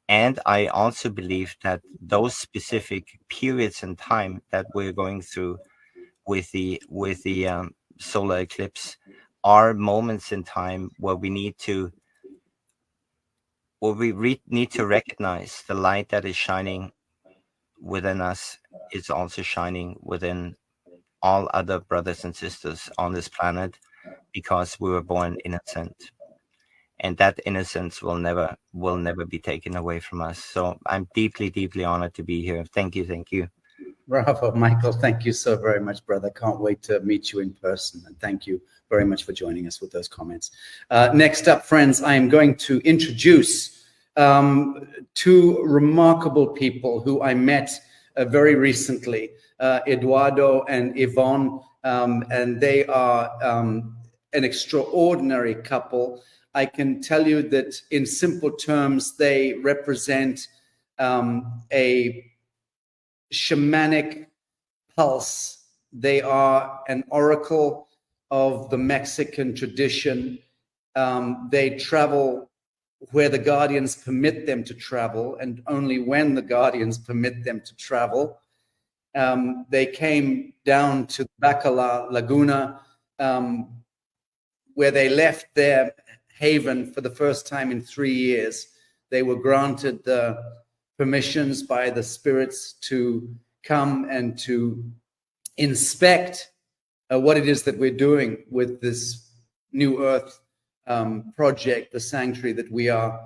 And I also believe that those specific periods in time that we're going through with the solar eclipse are moments in time where we need to need to recognize the light that is shining within us is also shining within all other brothers and sisters on this planet, because we were born innocent, and that innocence will never be taken away from us. So I'm deeply honored to be here. Thank you. Bravo, Michael. Thank you so very much, brother. Can't wait to meet you in person. And thank you very much for joining us with those comments. Next up, friends, I am going to introduce two remarkable people who I met very recently, Eduardo and Yvonne, and they are an extraordinary couple. I can tell you that in simple terms, they represent a shamanic pulse. They are an oracle of the Mexican tradition. They travel where the guardians permit them to travel, and only when the guardians permit them to travel. They came down to Bacala Laguna, where they left their haven for the first time in 3 years. They were granted the permissions by the spirits to come and to inspect what it is that we're doing with this New Earth project, the sanctuary that we are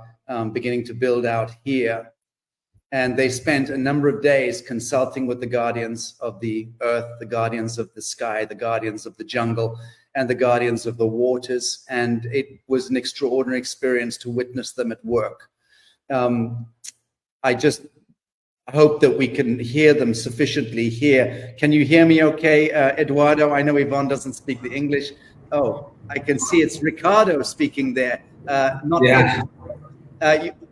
beginning to build out here. And they spent a number of days consulting with the guardians of the earth, the guardians of the sky, the guardians of the jungle, and the guardians of the waters. And it was an extraordinary experience to witness them at work. I just hope that we can hear them sufficiently here. Can you hear me okay, Eduardo? I know Yvonne doesn't speak the English. Oh, I can see it's Ricardo speaking there. Not yeah.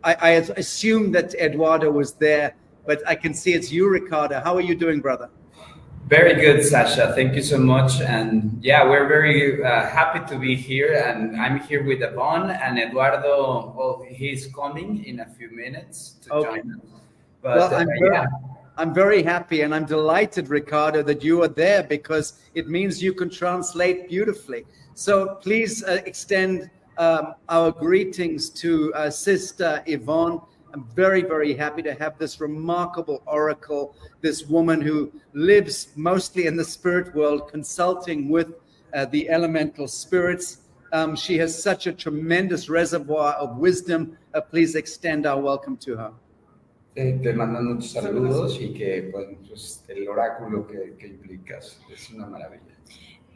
I assumed that Eduardo was there, but I can see it's you, Ricardo. How are you doing, brother? Very good, Sacha. Thank you so much. And yeah, we're very happy to be here. And I'm here with Yvonne and Eduardo. Well, he's coming in a few minutes to join us. But well, I'm very happy and I'm delighted, Ricardo, that you are there, because it means you can translate beautifully. So please extend our greetings to Sister Yvonne. I'm very, very happy to have this remarkable oracle, this woman who lives mostly in the spirit world, consulting with the elemental spirits. She has such a tremendous reservoir of wisdom. Please extend our welcome to her. Te mandan muchos saludos y que pues, el oráculo que implicas es una maravilla.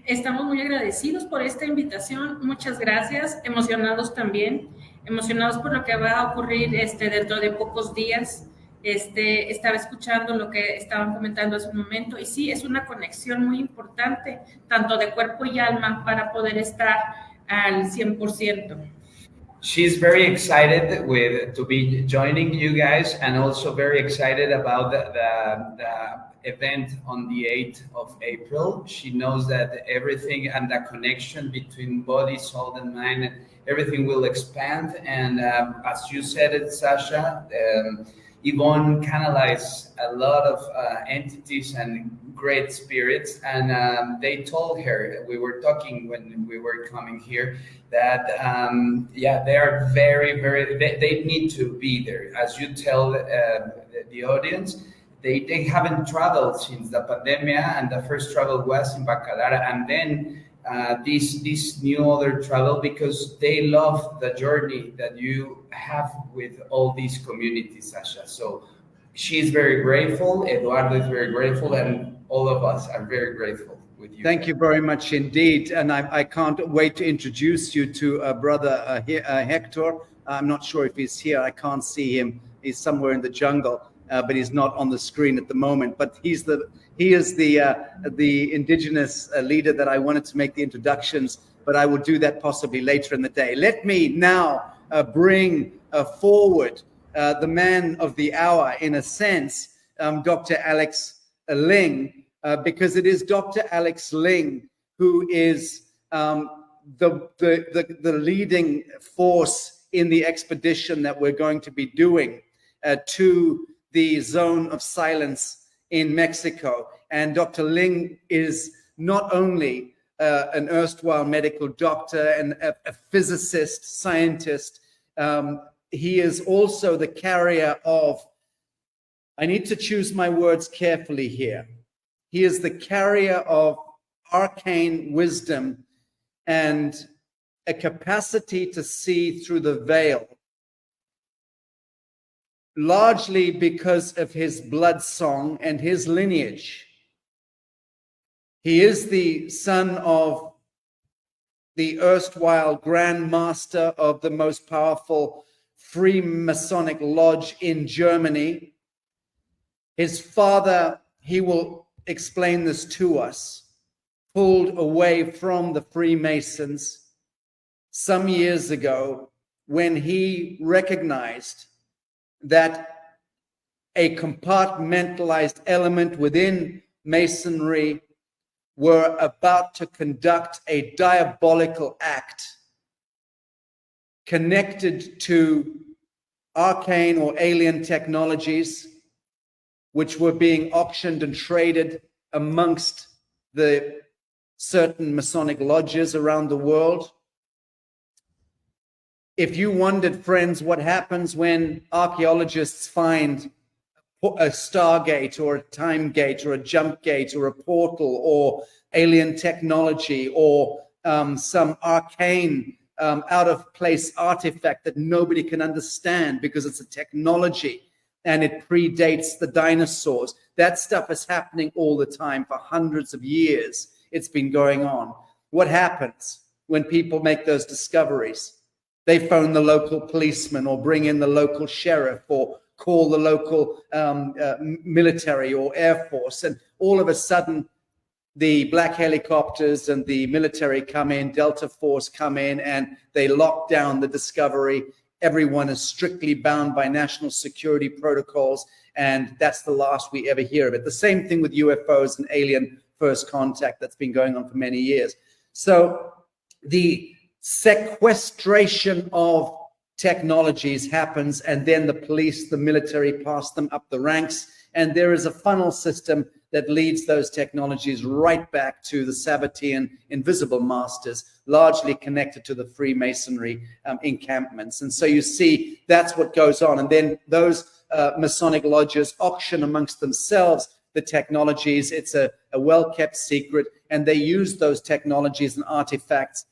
Estamos muy agradecidos por esta invitación, muchas gracias, emocionados también, emocionados por lo que va a ocurrir dentro de pocos días. Estaba escuchando lo que estaban comentando hace un momento y sí, es una conexión muy importante, tanto de cuerpo y alma, para poder estar al 100%. She's very excited to be joining you guys, and also very excited about the event on the 8th of April. She knows that everything and the connection between body, soul, and mind, everything will expand. And as you said it, Sacha, Yvonne canalized a lot of entities and great spirits, and they told her, we were talking when we were coming here, that they are very, very, they need to be there. As you tell the audience, they haven't traveled since the pandemic, and the first travel was in Bacalara, and then this new other travel, because they love the journey that you have with all these communities, Sacha. So she's very grateful, Eduardo is very grateful, and all of us are very grateful with you. Thank you very much indeed. And I can't wait to introduce you to Brother Hector. I'm not sure if he's here. I can't see him. He's somewhere in the jungle, but he's not on the screen at the moment. But he is the indigenous leader that I wanted to make the introductions, but I will do that possibly later in the day. Let me now bring forward the man of the hour, in a sense, Dr. Alex Ling, because it is Dr. Alex Ling who is the leading force in the expedition that we're going to be doing to the zone of silence in Mexico. And Dr. Ling is not only an erstwhile medical doctor and a physicist, scientist, he is also the carrier of, I need to choose my words carefully here. He is the carrier of arcane wisdom and a capacity to see through the veil, largely because of his blood song and his lineage. He is the son of the erstwhile Grand Master of the most powerful Freemasonic lodge in Germany. His father, he will explain this to us, pulled away from the Freemasons some years ago when he recognized that a compartmentalized element within Masonry were about to conduct a diabolical act connected to arcane or alien technologies, which were being auctioned and traded amongst the certain Masonic lodges around the world. If you wondered, friends, what happens when archaeologists find a stargate or a time gate or a jump gate or a portal or alien technology or some arcane out of place artifact that nobody can understand because it's a technology and it predates the dinosaurs. That stuff is happening all the time for hundreds of years. It's been going on. What happens when people make those discoveries? They phone the local policeman or bring in the local sheriff or call the local military or air force. And all of a sudden, the black helicopters and the military come in, Delta Force come in, and they lock down the discovery. Everyone is strictly bound by national security protocols, and that's the last we ever hear of it. The same thing with UFOs and alien first contact that's been going on for many years. So the sequestration of technologies happens, and then the police, the military pass them up the ranks, and there is a funnel system that leads those technologies right back to the Sabbatean invisible masters, largely connected to the Freemasonry encampments. And so you see that's what goes on. And then those Masonic lodges auction amongst themselves the technologies. It's a well-kept secret, and they use those technologies and artifacts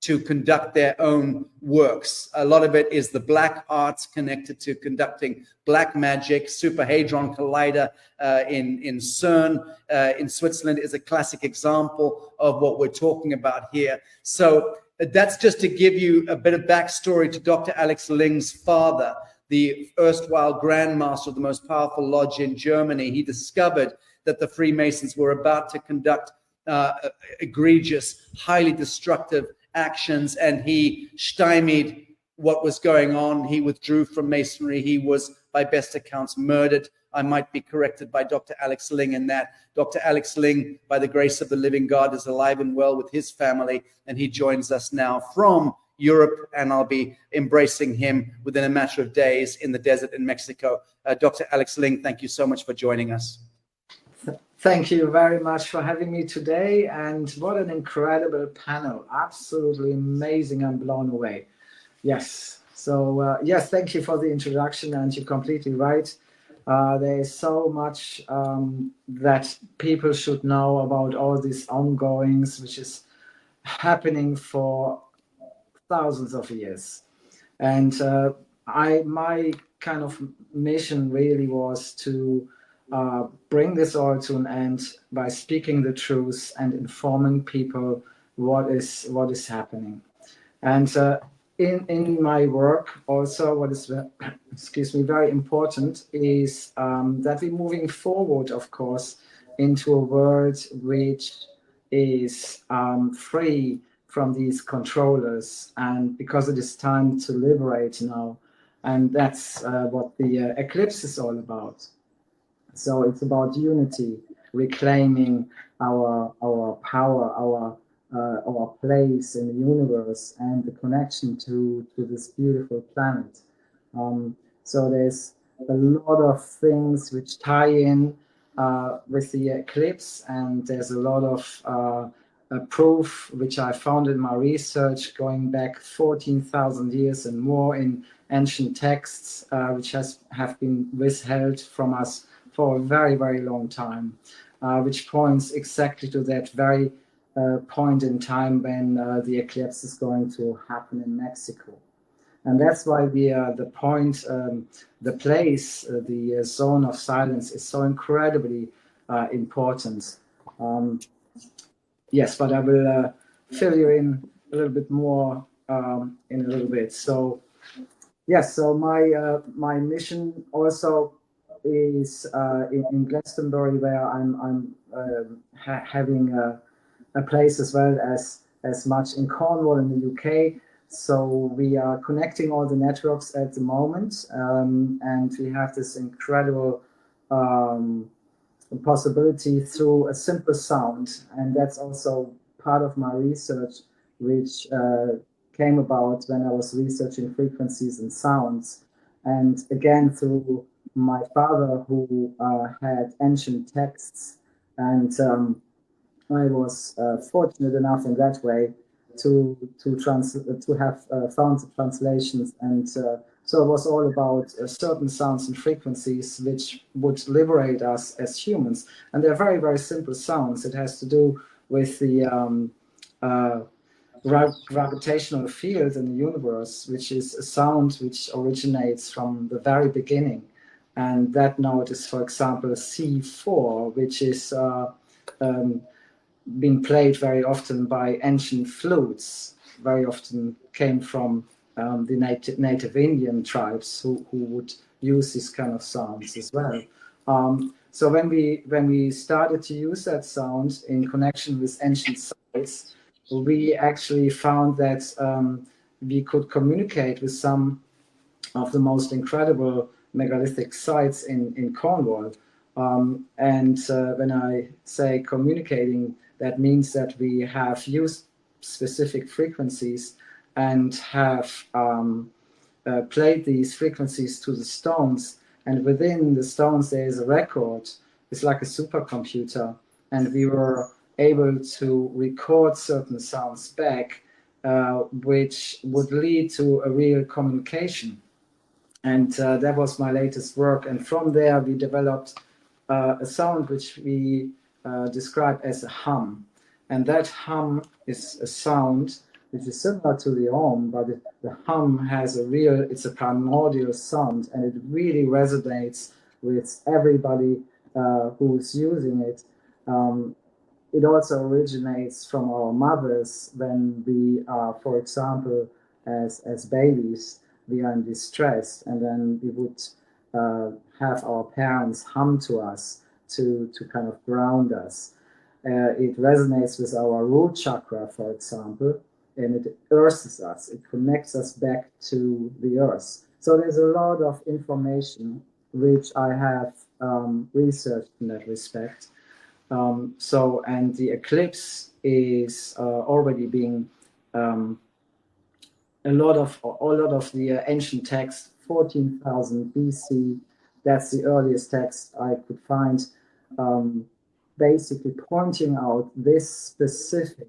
to conduct their own works. A lot of it is the black arts connected to conducting black magic. Super Hadron Collider in CERN in Switzerland is a classic example of what we're talking about here. So that's just to give you a bit of backstory to Dr. Alex Ling's father, the erstwhile Grand Master of the most powerful lodge in Germany. He discovered that the Freemasons were about to conduct egregious, highly destructive actions, and he stymied what was going on. He withdrew from Masonry. He was, by best accounts, murdered. I might be corrected by Dr. Alex Ling in that. Dr. Alex Ling, by the grace of the living God, is alive and well with his family, and he joins us now from Europe, and I'll be embracing him within a matter of days in the desert in Mexico. Dr. Alex Ling, thank you so much for joining us. Thank you very much for having me today, and what an incredible panel. Absolutely amazing. I'm blown away. Yes. So, yes, thank you for the introduction, and you're completely right. There is so much that people should know about all these ongoings, which is happening for thousands of years. And my kind of mission really was to bring this all to an end by speaking the truth and informing people what is happening. And in my work also, what is very important is that we're moving forward, of course, into a world which is free from these controllers, and because it is time to liberate now. And that's what the eclipse is all about. So it's about unity, reclaiming our power, our place in the universe, and the connection to this beautiful planet. So there's a lot of things which tie in with the eclipse, and there's a lot of proof which I found in my research going back 14,000 years and more in ancient texts, which have been withheld from us for a very, very long time, which points exactly to that very point in time when the eclipse is going to happen in Mexico. And that's why the point, the place, the zone of silence is so incredibly important. Yes, but I will fill you in a little bit more in a little bit. So, yes, so my mission also is in Glastonbury, where I'm having a place as well as much in Cornwall in the UK. So we are connecting all the networks at the moment, and we have this incredible possibility through a simple sound, and that's also part of my research, which came about when I was researching frequencies and sounds. And again, through my father who had ancient texts, and I was fortunate enough in that way to have found the translations, and so it was all about certain sounds and frequencies which would liberate us as humans, and they're very, very simple sounds. It has to do with the gravitational field in the universe, which is a sound which originates from the very beginning, and that note is, for example, C4, which is being played very often by ancient flutes, very often came from the native Indian tribes who would use these kind of sounds as well. So when we started to use that sound in connection with ancient sites, we actually found that we could communicate with some of the most incredible megalithic sites in Cornwall. And when I say communicating, that means that we have used specific frequencies and have played these frequencies to the stones. And within the stones, there is a record. It's like a supercomputer. And we were able to record certain sounds back, which would lead to a real communication. And that was my latest work. And from there, we developed a sound which we describe as a hum. And that hum is a sound which is similar to the Om, but the hum has it's a primordial sound, and it really resonates with everybody who is using it. It also originates from our mothers when we are, for example, as babies, we are in distress, and then we would have our parents hum to us to kind of ground us. It resonates with our root chakra, for example, and it earths us. It connects us back to the earth. So there's a lot of information which I have researched in that respect. And the eclipse is already being a lot of the ancient text, 14,000 BC. That's the earliest text I could find, basically pointing out this specific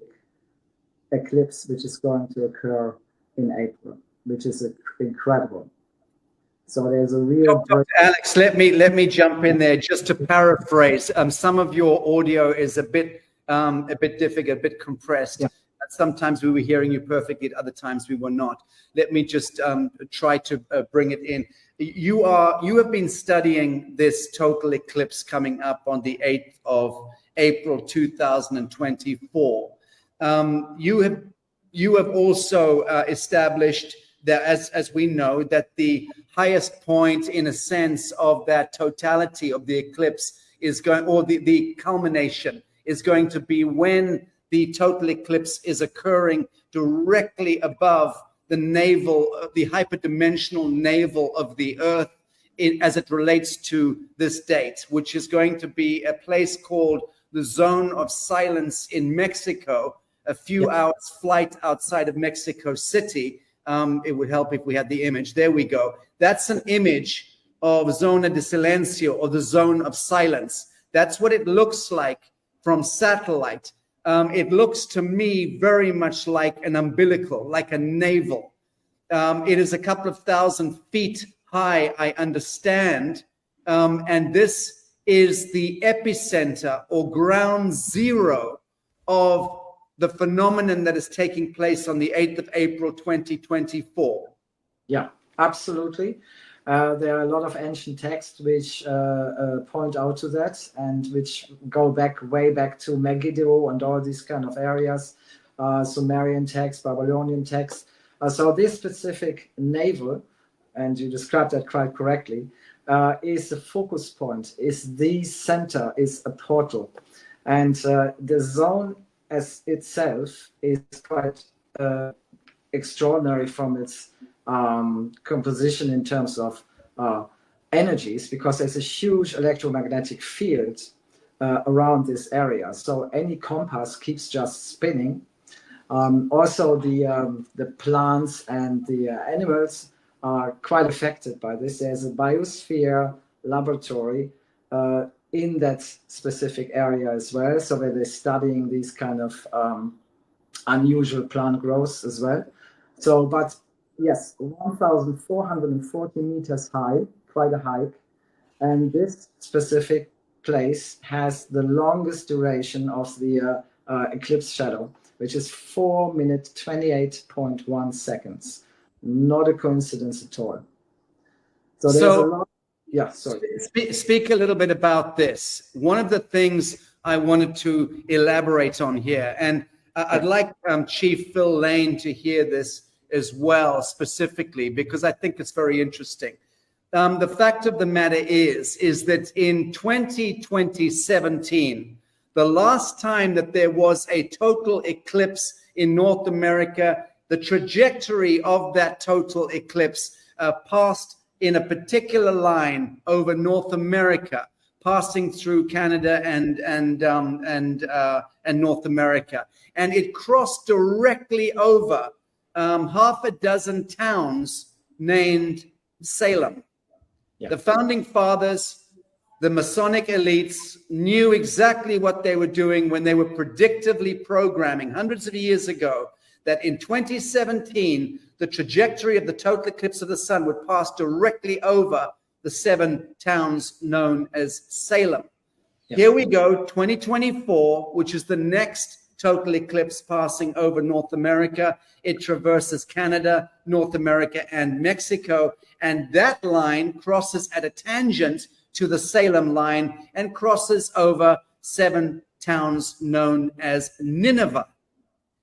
eclipse which is going to occur in April, which is incredible. So there's a real. Dr. Alex, let me jump in there just to paraphrase. Some of your audio is a bit difficult, a bit compressed. Yeah. Sometimes we were hearing you perfectly, at other times we were not. Let me just try to bring it in. You have been studying this total eclipse coming up on the 8th of April 2024. You have also established that, as we know, that the highest point, in a sense, of that totality of the eclipse is going, or the culmination is going to be when the total eclipse is occurring directly above the navel, the hyperdimensional navel of the Earth, as it relates to this date, which is going to be a place called the Zone of Silence in Mexico, a few hours flight outside of Mexico City. It would help if we had the image. There we go. That's an image of Zona de Silencio, or the Zone of Silence. That's what it looks like from satellite. It looks to me very much like an umbilical, like a navel. It is a couple of thousand feet high, I understand. And this is the epicenter or ground zero of the phenomenon that is taking place on the 8th of April, 2024. Yeah, absolutely. There are a lot of ancient texts which point out to that, and which go way back to Megiddo and all these kind of areas, Sumerian texts, Babylonian texts. So this specific navel, and you described that quite correctly, is the focus point, is the center, is a portal. And the zone as itself is quite extraordinary from its composition in terms of energies, because there's a huge electromagnetic field around this area. So any compass keeps just spinning. Also, the plants and the animals are quite affected by this. There's a biosphere laboratory in that specific area as well. So where they're studying these kind of unusual plant growths as well. So, but yes, 1,440 meters high, quite a hike. And this specific place has the longest duration of the eclipse shadow, which is 4 minutes, 28.1 seconds. Not a coincidence at all. So there's a lot. Yeah, sorry. Speak a little bit about this. One of the things I wanted to elaborate on here, and I'd like Chief Phil Lane to hear this as well specifically, because I think it's very interesting. The fact of the matter is that in 2017, the last time that there was a total eclipse in North America, the trajectory of that total eclipse passed in a particular line over North America, passing through Canada and North America, and it crossed directly over half a dozen towns named Salem. Yeah. The founding fathers, the Masonic elites knew exactly what they were doing when they were predictively programming hundreds of years ago that in 2017, the trajectory of the total eclipse of the sun would pass directly over the 7 towns known as Salem. Yeah. Here we go, 2024, which is the next total eclipse passing over North America. It traverses Canada, North America, and Mexico. And that line crosses at a tangent to the Salem line and crosses over 7 towns known as Nineveh.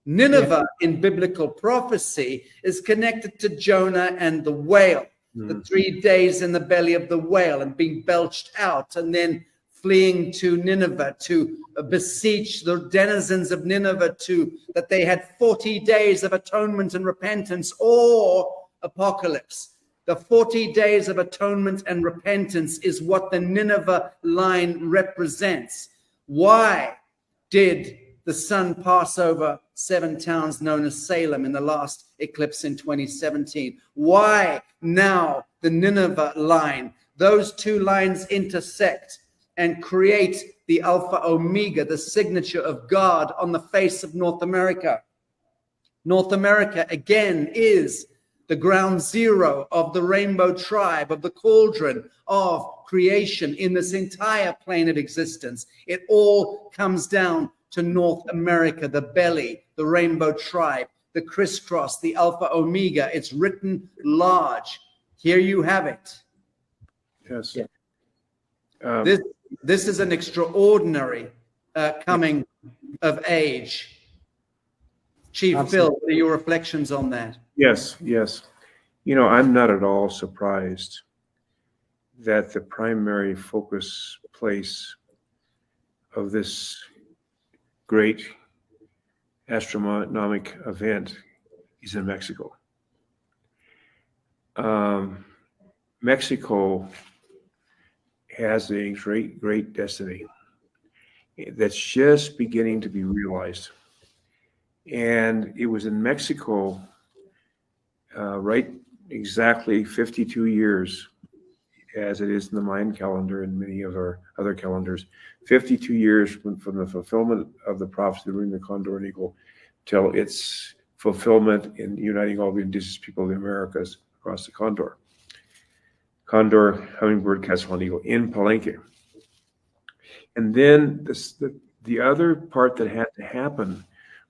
Nineveh in biblical prophecy is connected to Jonah and the whale, the 3 days in the belly of the whale and being belched out, and then fleeing to Nineveh to beseech the denizens of Nineveh that they had 40 days of atonement and repentance or apocalypse. The 40 days of atonement and repentance is what the Nineveh line represents. Why did the sun pass over 7 towns known as Salem in the last eclipse in 2017? Why now the Nineveh line? Those 2 lines intersect and create the Alpha Omega, the signature of God on the face of North America. North America, again, is the ground zero of the rainbow tribe, of the cauldron of creation in this entire plane of existence. It all comes down to North America, the belly, the rainbow tribe, the crisscross, the Alpha Omega. It's written large. Here you have it. Yes. Yeah. This is an extraordinary coming of age. Chief Phil, what are your reflections on that? Yes, yes. You know, I'm not at all surprised that the primary focus place of this great astronomic event is in Mexico. Mexico has a great destiny that's just beginning to be realized. And it was in Mexico, right exactly 52 years, as it is in the Mayan calendar and many of our other calendars, 52 years from the fulfillment of the prophecy of the Condor and Eagle till its fulfillment in uniting all the indigenous people of the Americas across the Condor. Condor, hummingbird, quetzal, eagle in Palenque. And then the other part that had to happen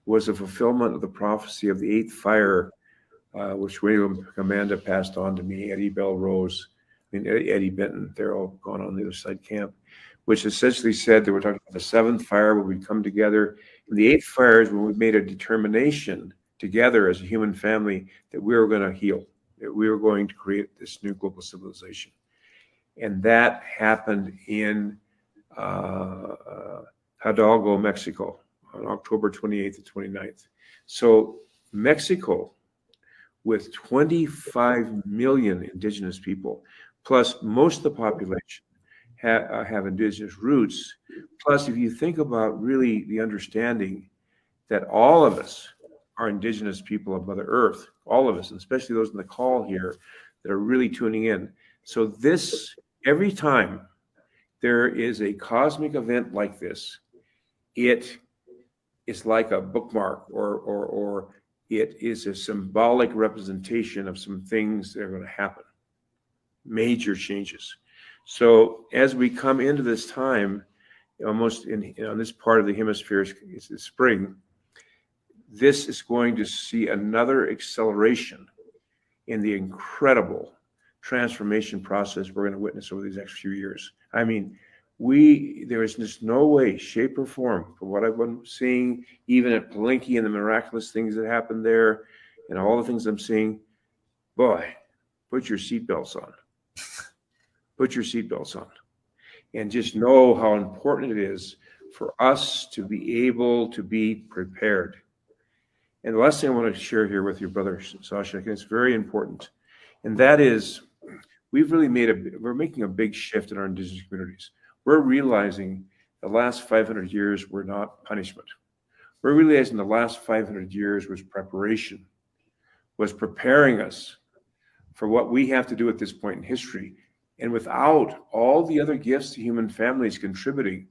was a fulfillment of the prophecy of the 8th fire, which William Amanda passed on to me, Eddie Bell Rose, Eddie Benton, they're all gone on the other side camp, which essentially said that we're talking about the 7th fire where we come together. And the 8th fire is when we made a determination together as a human family that we were going to heal, that we were going to create this new global civilization. And that happened in Hidalgo, Mexico, on October 28th and 29th. So Mexico, with 25 million indigenous people, plus most of the population have indigenous roots. Plus, if you think about really the understanding that all of us are indigenous people of Mother Earth, all of us, and especially those in the call here that are really tuning in. So this every time there is a cosmic event like this, it is like a bookmark, or it is a symbolic representation of some things that are going to happen, major changes. So as we come into this time, almost on this part of the hemisphere, it's the spring, this is going to see another acceleration in the incredible transformation process we're going to witness over these next few years. I mean, there is just no way, shape, or form for what I've been seeing, even at Palenque and the miraculous things that happened there, and all the things I'm seeing. Boy, put your seatbelts on. Put your seatbelts on, and just know how important it is for us to be able to be prepared. And the last thing I want to share here with your brother, Sacha, I think it's very important, and that is we're making a big shift in our indigenous communities. We're realizing the last 500 years were not punishment. We're realizing the last 500 years was preparation, was preparing us for what we have to do at this point in history. And without all the other gifts the human family is contributing,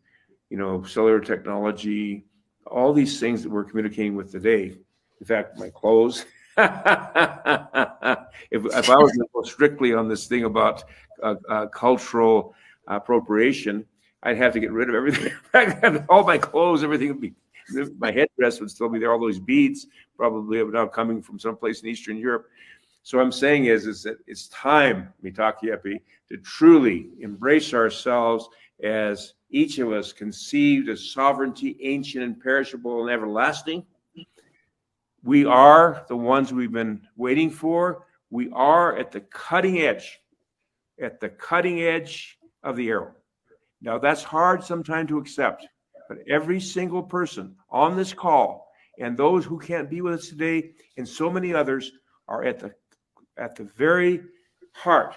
cellular technology, all these things that we're communicating with today. In fact, my clothes. if I was to go strictly on this thing about cultural appropriation, I'd have to get rid of everything. All my clothes, everything would be, my headdress would still be there. All those beads probably now coming from someplace in Eastern Europe. So what I'm saying is that it's time, Mitaki Epi, to truly embrace ourselves as each of us conceived as sovereignty, ancient, imperishable, and everlasting. We are the ones we've been waiting for. We are at the cutting edge of the arrow. Now, that's hard sometimes to accept, but every single person on this call and those who can't be with us today and so many others are at the very heart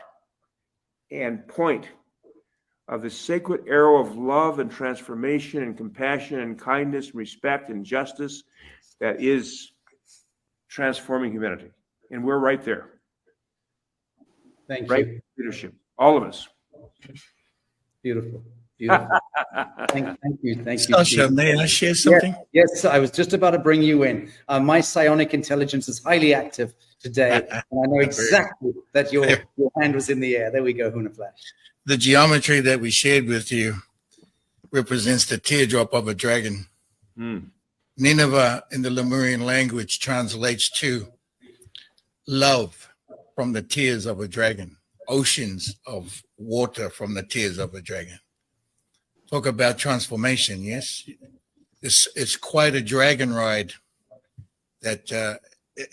and point of the sacred arrow of love and transformation and compassion and kindness and respect and justice that is transforming humanity. And we're right there. Thank you. Leadership, all of us. Beautiful. Thank you. Sacha, may I share something? Yes, I was just about to bring you in. My psionic intelligence is highly active today, and I know exactly that your hand was in the air. There we go, Huna Flash. The geometry that we shared with you represents the teardrop of a dragon. Nineveh in the Lemurian language translates to love from the tears of a dragon, oceans of water from the tears of a dragon. Talk about transformation, yes? It's quite a dragon ride that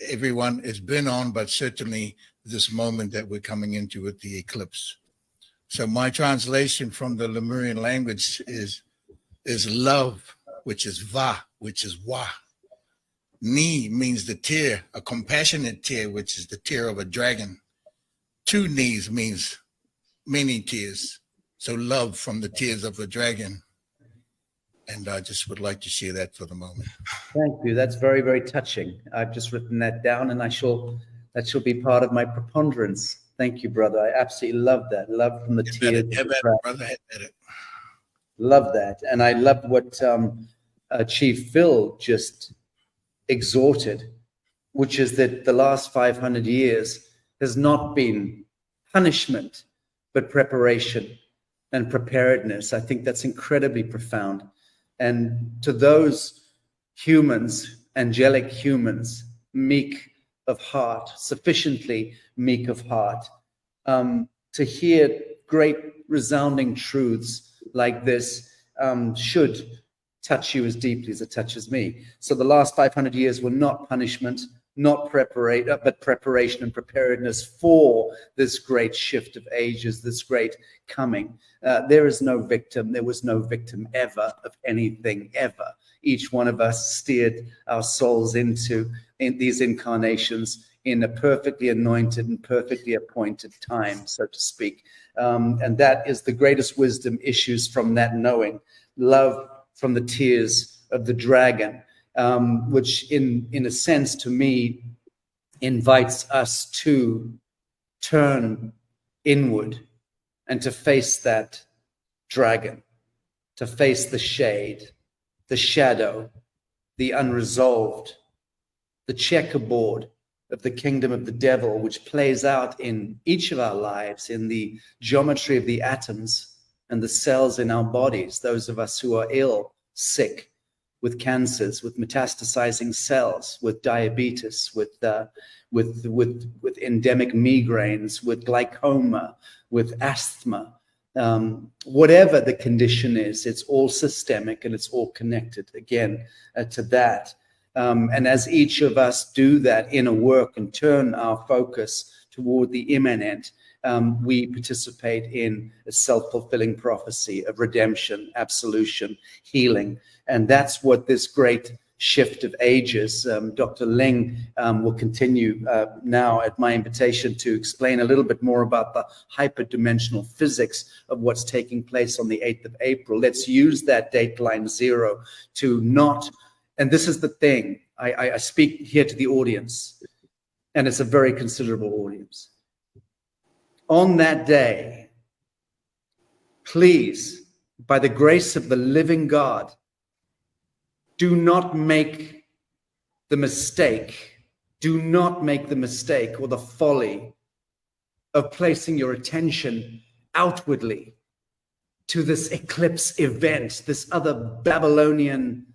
everyone has been on, but certainly this moment that we're coming into with the eclipse. So my translation from the Lemurian language is love, which is va, which is wa. Ni means the tear, a compassionate tear, which is the tear of a dragon. Two knees means many tears. So love from the tears of the dragon. And I just would like to share that for the moment. Thank you. That's very, very touching. I've just written that down, and that shall be part of my preponderance. Thank you, brother. I absolutely love that. Love from the tears. Love that. And I love what Chief Phil just exhorted, which is that the last 500 years has not been punishment, but preparation and preparedness. I think that's incredibly profound. And to those humans, angelic humans, meek of heart, sufficiently meek of heart, to hear great resounding truths like this should touch you as deeply as it touches me. So the last 500 years were not punishment, not but preparation and preparedness for this great shift of ages, this great coming. There is no victim. There was no victim ever of anything ever. Each one of us steered our souls in these incarnations in a perfectly anointed and perfectly appointed time, so to speak. And that is the greatest wisdom issues from that knowing. Love from the tears of the dragon, which in a sense to me invites us to turn inward and to face that dragon, to face the shade, the shadow, the unresolved, the checkerboard of the kingdom of the devil, which plays out in each of our lives, in the geometry of the atoms and the cells in our bodies, those of us who are ill, sick, with cancers, with metastasizing cells, with diabetes, with endemic migraines, with glaucoma, with asthma, whatever the condition is, it's all systemic and it's all connected again to that. And as each of us do that inner work and turn our focus toward the immanent, we participate in a self-fulfilling prophecy of redemption, absolution, healing. And that's what this great shift of ages, Dr. Ling will continue now at my invitation to explain a little bit more about the hyperdimensional physics of what's taking place on the 8th of April. Let's use that dateline 0 to not, and this is the thing, I speak here to the audience, and it's a very considerable audience. On that day, please, by the grace of the living God, do not make the mistake or the folly of placing your attention outwardly to this eclipse event, this other Babylonian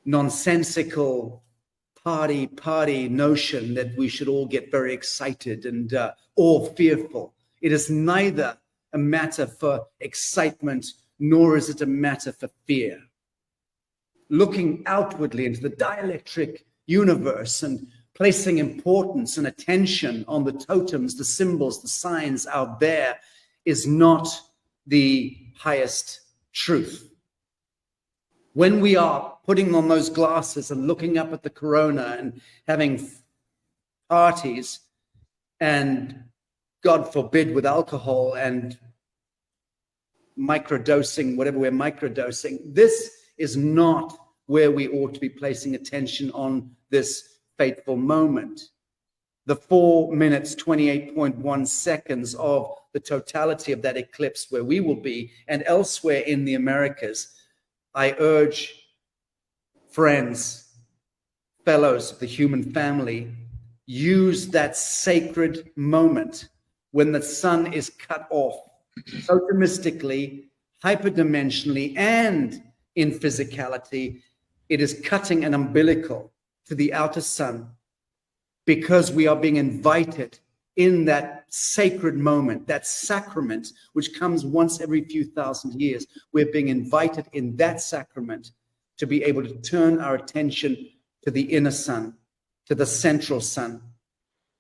nonsensical party notion that we should all get very excited and or fearful. It is neither a matter for excitement, nor is it a matter for fear. Looking outwardly into the dielectric universe and placing importance and attention on the totems, the symbols, the signs out there is not the highest truth. When we are putting on those glasses and looking up at the corona and having parties and, God forbid, with alcohol and microdosing, whatever we're microdosing, this is not where we ought to be placing attention on this fateful moment. The 4 minutes, 28.1 seconds of the totality of that eclipse where we will be and elsewhere in the Americas, I urge friends, fellows of the human family, use that sacred moment when the sun is cut off, totemistically, hyperdimensionally, and in physicality. It is cutting an umbilical to the outer sun because we are being invited in that sacred moment, that sacrament, which comes once every few thousand years. We're being invited in that sacrament to be able to turn our attention to the inner sun, to the central sun,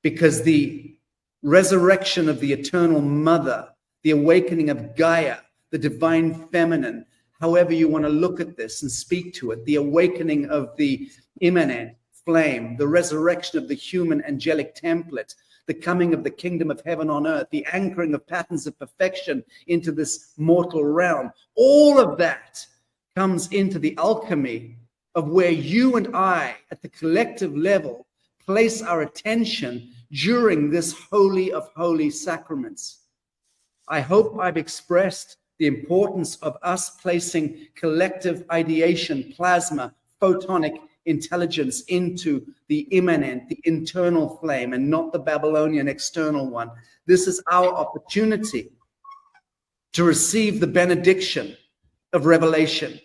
because the resurrection of the eternal mother, the awakening of Gaia, the divine feminine, however you want to look at this and speak to it, the awakening of the immanent flame, the resurrection of the human angelic template, the coming of the kingdom of heaven on earth, the anchoring of patterns of perfection into this mortal realm. All of that comes into the alchemy of where you and I, at the collective level, place our attention during this holy of holy sacraments. I hope I've expressed the importance of us placing collective ideation, plasma, photonic intelligence into the immanent, the internal flame, and not the Babylonian external one. This is our opportunity to receive the benediction of revelation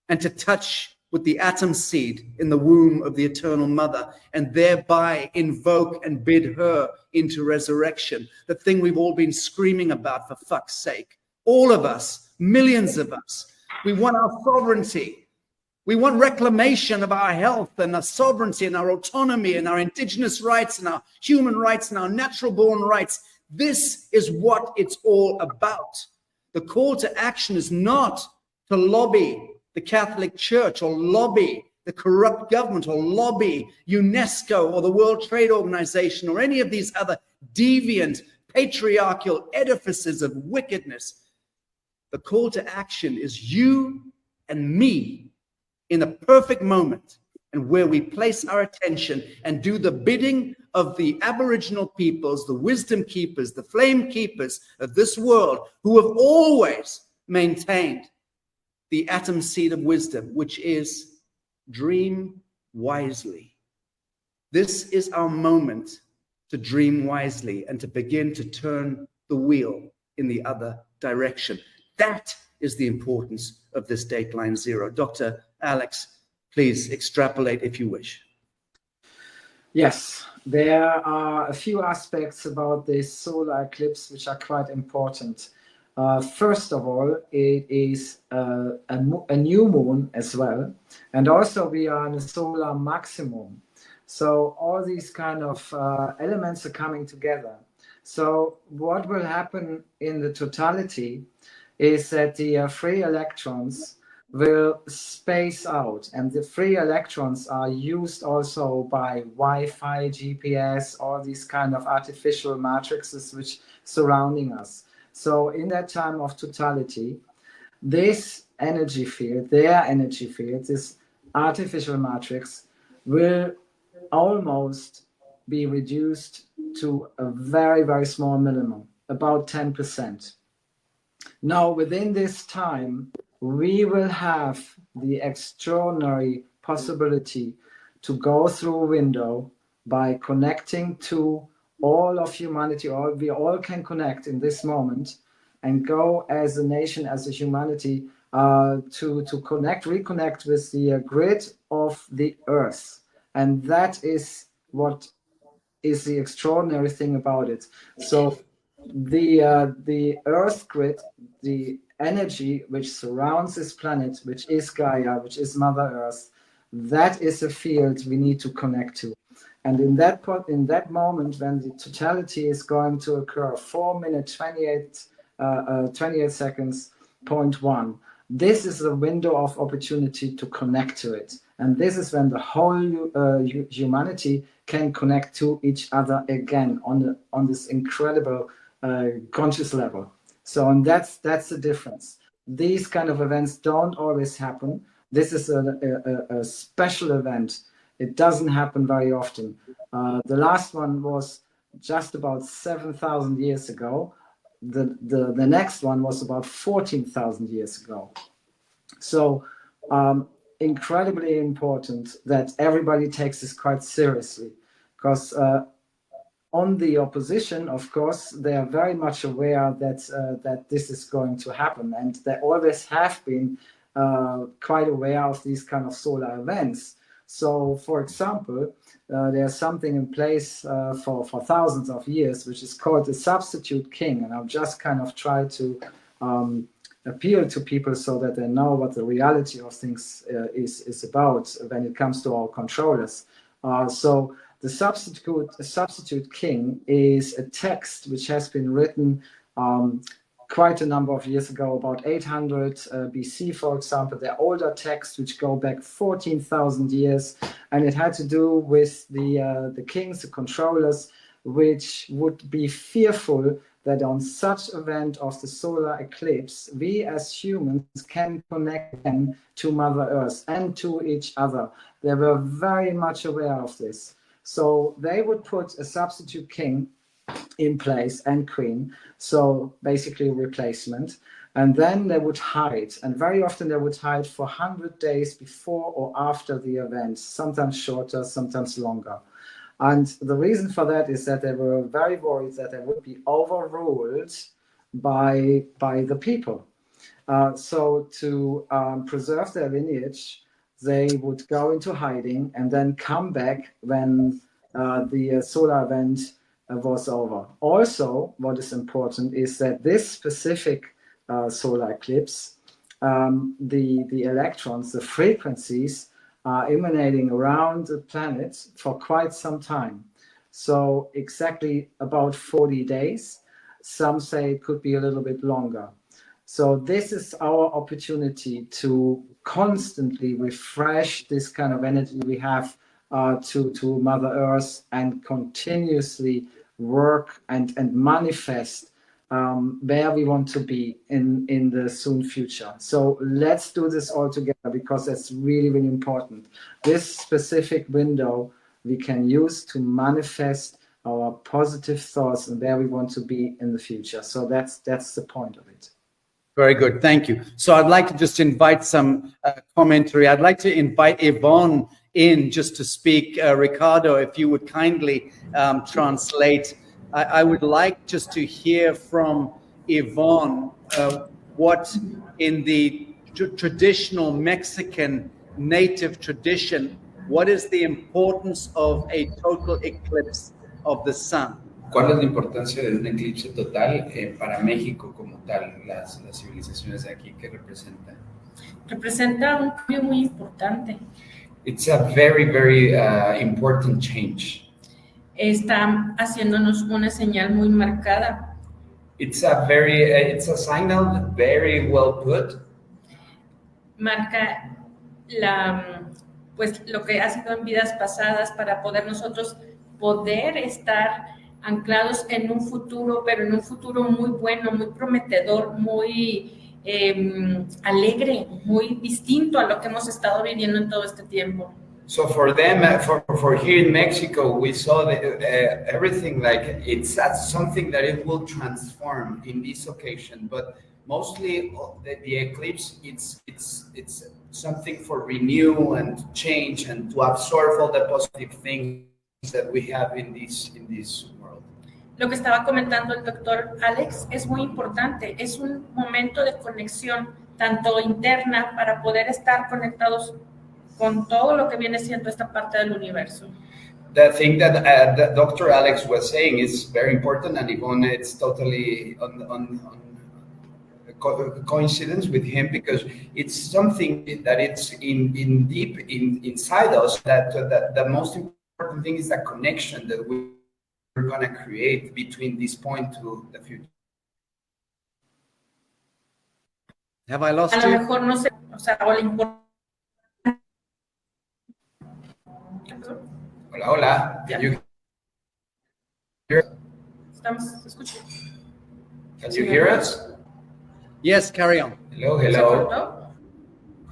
and to touch with the atom seed in the womb of the eternal mother and thereby invoke and bid her into resurrection, the thing we've all been screaming about, for fuck's sake. All of us, millions of us, we want our sovereignty. We want reclamation of our health and our sovereignty and our autonomy and our indigenous rights and our human rights and our natural born rights. This is what it's all about. The call to action is not to lobby the Catholic Church or lobby the corrupt government or lobby UNESCO or the World Trade Organization or any of these other deviant patriarchal edifices of wickedness. The call to action is you and me in a perfect moment. and where we place our attention and do the bidding of the Aboriginal peoples, the wisdom keepers, the flame keepers of this world, who have always maintained the atom seed of wisdom, which is dream wisely. This is our moment to dream wisely and to begin to turn the wheel in the other direction. That is the importance of this dateline 0. Dr. Alex, please extrapolate if you wish. Yes, there are a few aspects about this solar eclipse which are quite important. First of all, it is a new moon as well, and also we are in a solar maximum. So all these kind of elements are coming together. So what will happen in the totality is that the free electrons will space out, and the free electrons are used also by Wi-Fi, GPS, all these kind of artificial matrices which surrounding us. So in that time of totality, this energy field, their energy field, this artificial matrix will almost be reduced to a very, very small minimum, about 10%. Now, within this time, we will have the extraordinary possibility to go through a window by connecting to all of humanity, or we all can connect in this moment and go as a nation, as a humanity, to reconnect with the grid of the earth. And that is what is the extraordinary thing about it. So the earth grid, the energy which surrounds this planet, which is Gaia, which is Mother Earth, that is a field we need to connect to. And in that moment, when the totality is going to occur, 4 minutes, 28 seconds, 0.1, this is the window of opportunity to connect to it. And this is when the whole humanity can connect to each other again on this incredible conscious level. So, and that's the difference. These kind of events don't always happen. This is a special event. It doesn't happen very often. The last one was just about 7,000 years ago. The next one was about 14,000 years ago. So incredibly important that everybody takes this quite seriously, because on the opposition, of course, they are very much aware that this is going to happen, and they always have been quite aware of these kind of solar events. So, for example, there's something in place for thousands of years, which is called the substitute king, and I'll just kind of try to appeal to people so that they know what the reality of things is about when it comes to our controllers. So the substitute king is a text which has been written quite a number of years ago, about 800 BC, for example. They're older texts which go back 14,000 years, and it had to do with the kings, the controllers, which would be fearful that on such event of the solar eclipse, we as humans can connect them to Mother Earth and to each other. They were very much aware of this. So they would put a substitute king in place and queen, so basically replacement, and then they would hide, and very often they would hide for 100 days before or after the event, sometimes shorter, sometimes longer. And the reason for that is that they were very worried that they would be overruled by the people. So to preserve their lineage, they would go into hiding and then come back when the solar event was over. Also, what is important is that this specific solar eclipse, the electrons, the frequencies are emanating around the planet for quite some time. So exactly about 40 days. Some say it could be a little bit longer. So this is our opportunity to constantly refresh this kind of energy we have to Mother Earth, and continuously work and manifest where we want to be in the soon future. So let's do this all together, because that's really, really important. This specific window we can use to manifest our positive thoughts and where we want to be in the future. So that's the point of it. Very good, thank you. So I'd like to just invite some commentary. I'd like to invite Yvonne in just to speak. Ricardo, if you would kindly translate. I would like just to hear from Yvonne what in the traditional Mexican native tradition, what is the importance of a total eclipse of the sun? ¿Cuál es la importancia de un eclipse total para México como tal, las civilizaciones de aquí que representan? Representa un cambio muy importante. It's a very, very important change. Está haciéndonos una señal muy marcada. It's a signal very well put. Marca pues lo que ha sido en vidas pasadas para nosotros poder estar anclados en un futuro, pero en un futuro muy bueno, muy prometedor, muy alegre, muy distinto a lo que hemos estado viviendo en todo este tiempo. So for them, for here in Mexico, we saw everything like it's something that it will transform in this occasion, but mostly the eclipse, it's something for renew and change and to absorb all the positive things that we have in this world. Lo que estaba comentando el doctor Alex es muy importante, es un momento de conexión tanto interna para poder estar conectados con todo lo que viene siendo esta parte del universo. The thing that Dr. Alex was saying is very important, and Yvonne, it's totally on coincidence with him, because it's something that it's in deep inside us, that the most important thing is the connection that we're going to create between this point to the future. Have I lost you? A lo you? mejor no sé, o sea, o la importancia. Hola, hola. Yeah. Can you hear? Estamos escuchando. Can you hear us? Yes, carry on. Hello, ¿Se hello. cortó?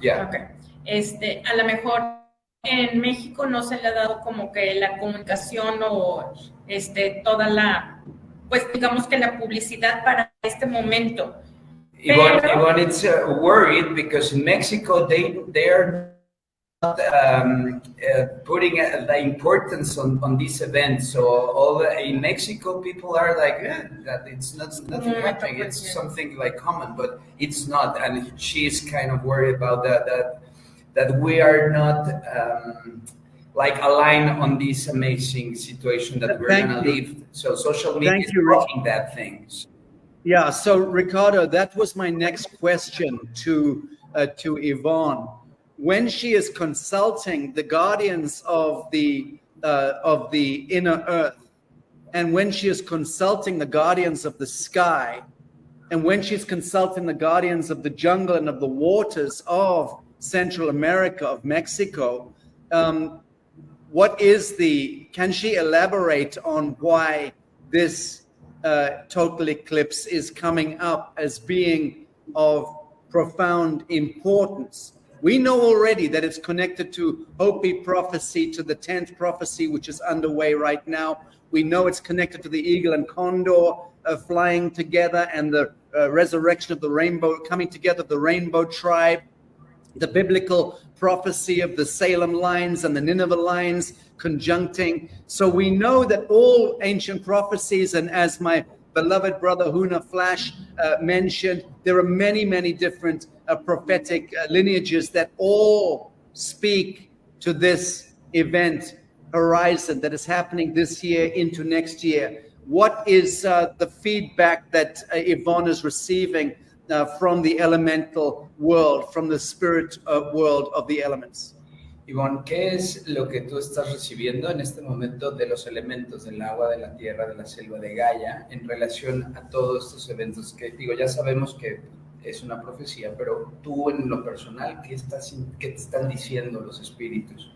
Yeah. Okay. A lo mejor en México no se le ha dado como que la comunicación o toda la, pues digamos que la publicidad para este momento. Yvonne, it's worried because in Mexico they are not putting the importance on this event. So in Mexico people are like, that it's nothing happening. It's something like common, but it's not. And she's kind of worried about that we are not like aligned on this amazing situation that we're going to live. So social media is blocking that thing. Yeah, so Ricardo, that was my next question to Yvonne. When she is consulting the guardians of the inner earth, and when she is consulting the guardians of the sky, and when she's consulting the guardians of the jungle and of the waters of Central America, of Mexico, can she elaborate on why this total eclipse is coming up as being of profound importance? We know already that it's connected to Hopi prophecy, to the 10th prophecy, which is underway right now. We know it's connected to the Eagle and Condor flying together, and the resurrection of the rainbow, coming together, the rainbow tribe, the biblical prophecy of the Salem lines and the Nineveh lines conjuncting. So we know that all ancient prophecies, and as my beloved brother Huna Flash mentioned, there are many, many different prophetic lineages that all speak to this event horizon that is happening this year into next year. What is the feedback that Yvonne is receiving from the elemental world, from the spirit world of the elements? Yvonne, ¿qué es lo que tú estás recibiendo en este momento de los elementos del agua, de la tierra, de la selva, de Gaia, en relación a todos estos eventos que, digo, ya sabemos que es una profecía, pero tú en lo personal, ¿qué te están diciendo los espíritus?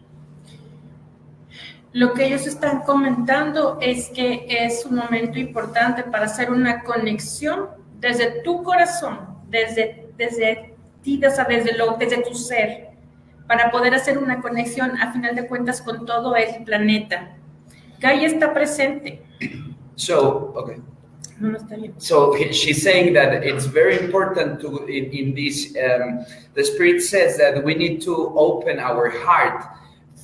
Lo que ellos están comentando es que es un momento importante para hacer una conexión desde tu corazón, desde ti, o sea, desde tu ser, para poder hacer una conexión a final de cuentas con todo el planeta. Gaia está presente. So, okay. No, no está bien. So she's saying that it's very important to in this. The Spirit says that we need to open our heart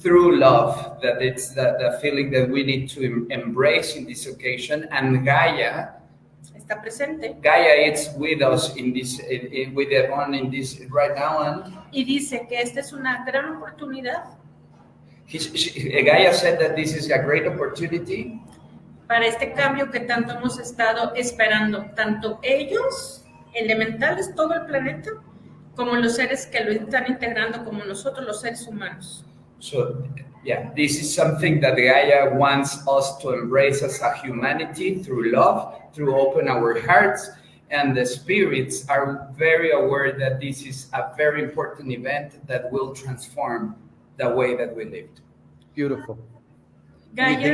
through love. That it's the feeling that we need to embrace in this occasion. And Gaia está presente. Gaia is with us in this, with everyone in this right now. And y dice que esta es una gran oportunidad. Gaia said that this is a great opportunity para este cambio que tanto hemos estado esperando, tanto ellos, elementales, todo el planeta, como los seres que lo están integrando, como nosotros los seres humanos. So, yeah, this is something that Gaia wants us to embrace as a humanity through love, through open our hearts, and the spirits are very aware that this is a very important event that will transform the way that we lived. Beautiful. Gaia.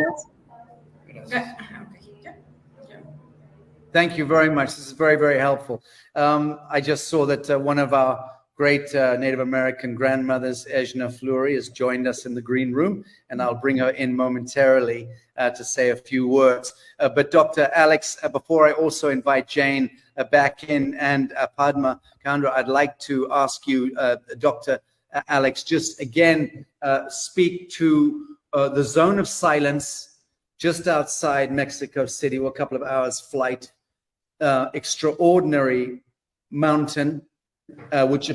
Thank you very much. This is very, very helpful. I just saw that one of our great Native American grandmothers, Ejna Fleury, has joined us in the green room, and I'll bring her in momentarily to say a few words. But Dr. Alex, before I also invite Jane back in and Padma, Khandro, I'd like to ask you, Dr. Alex, just again speak to the zone of silence just outside Mexico City, a couple of hours flight, extraordinary mountain, which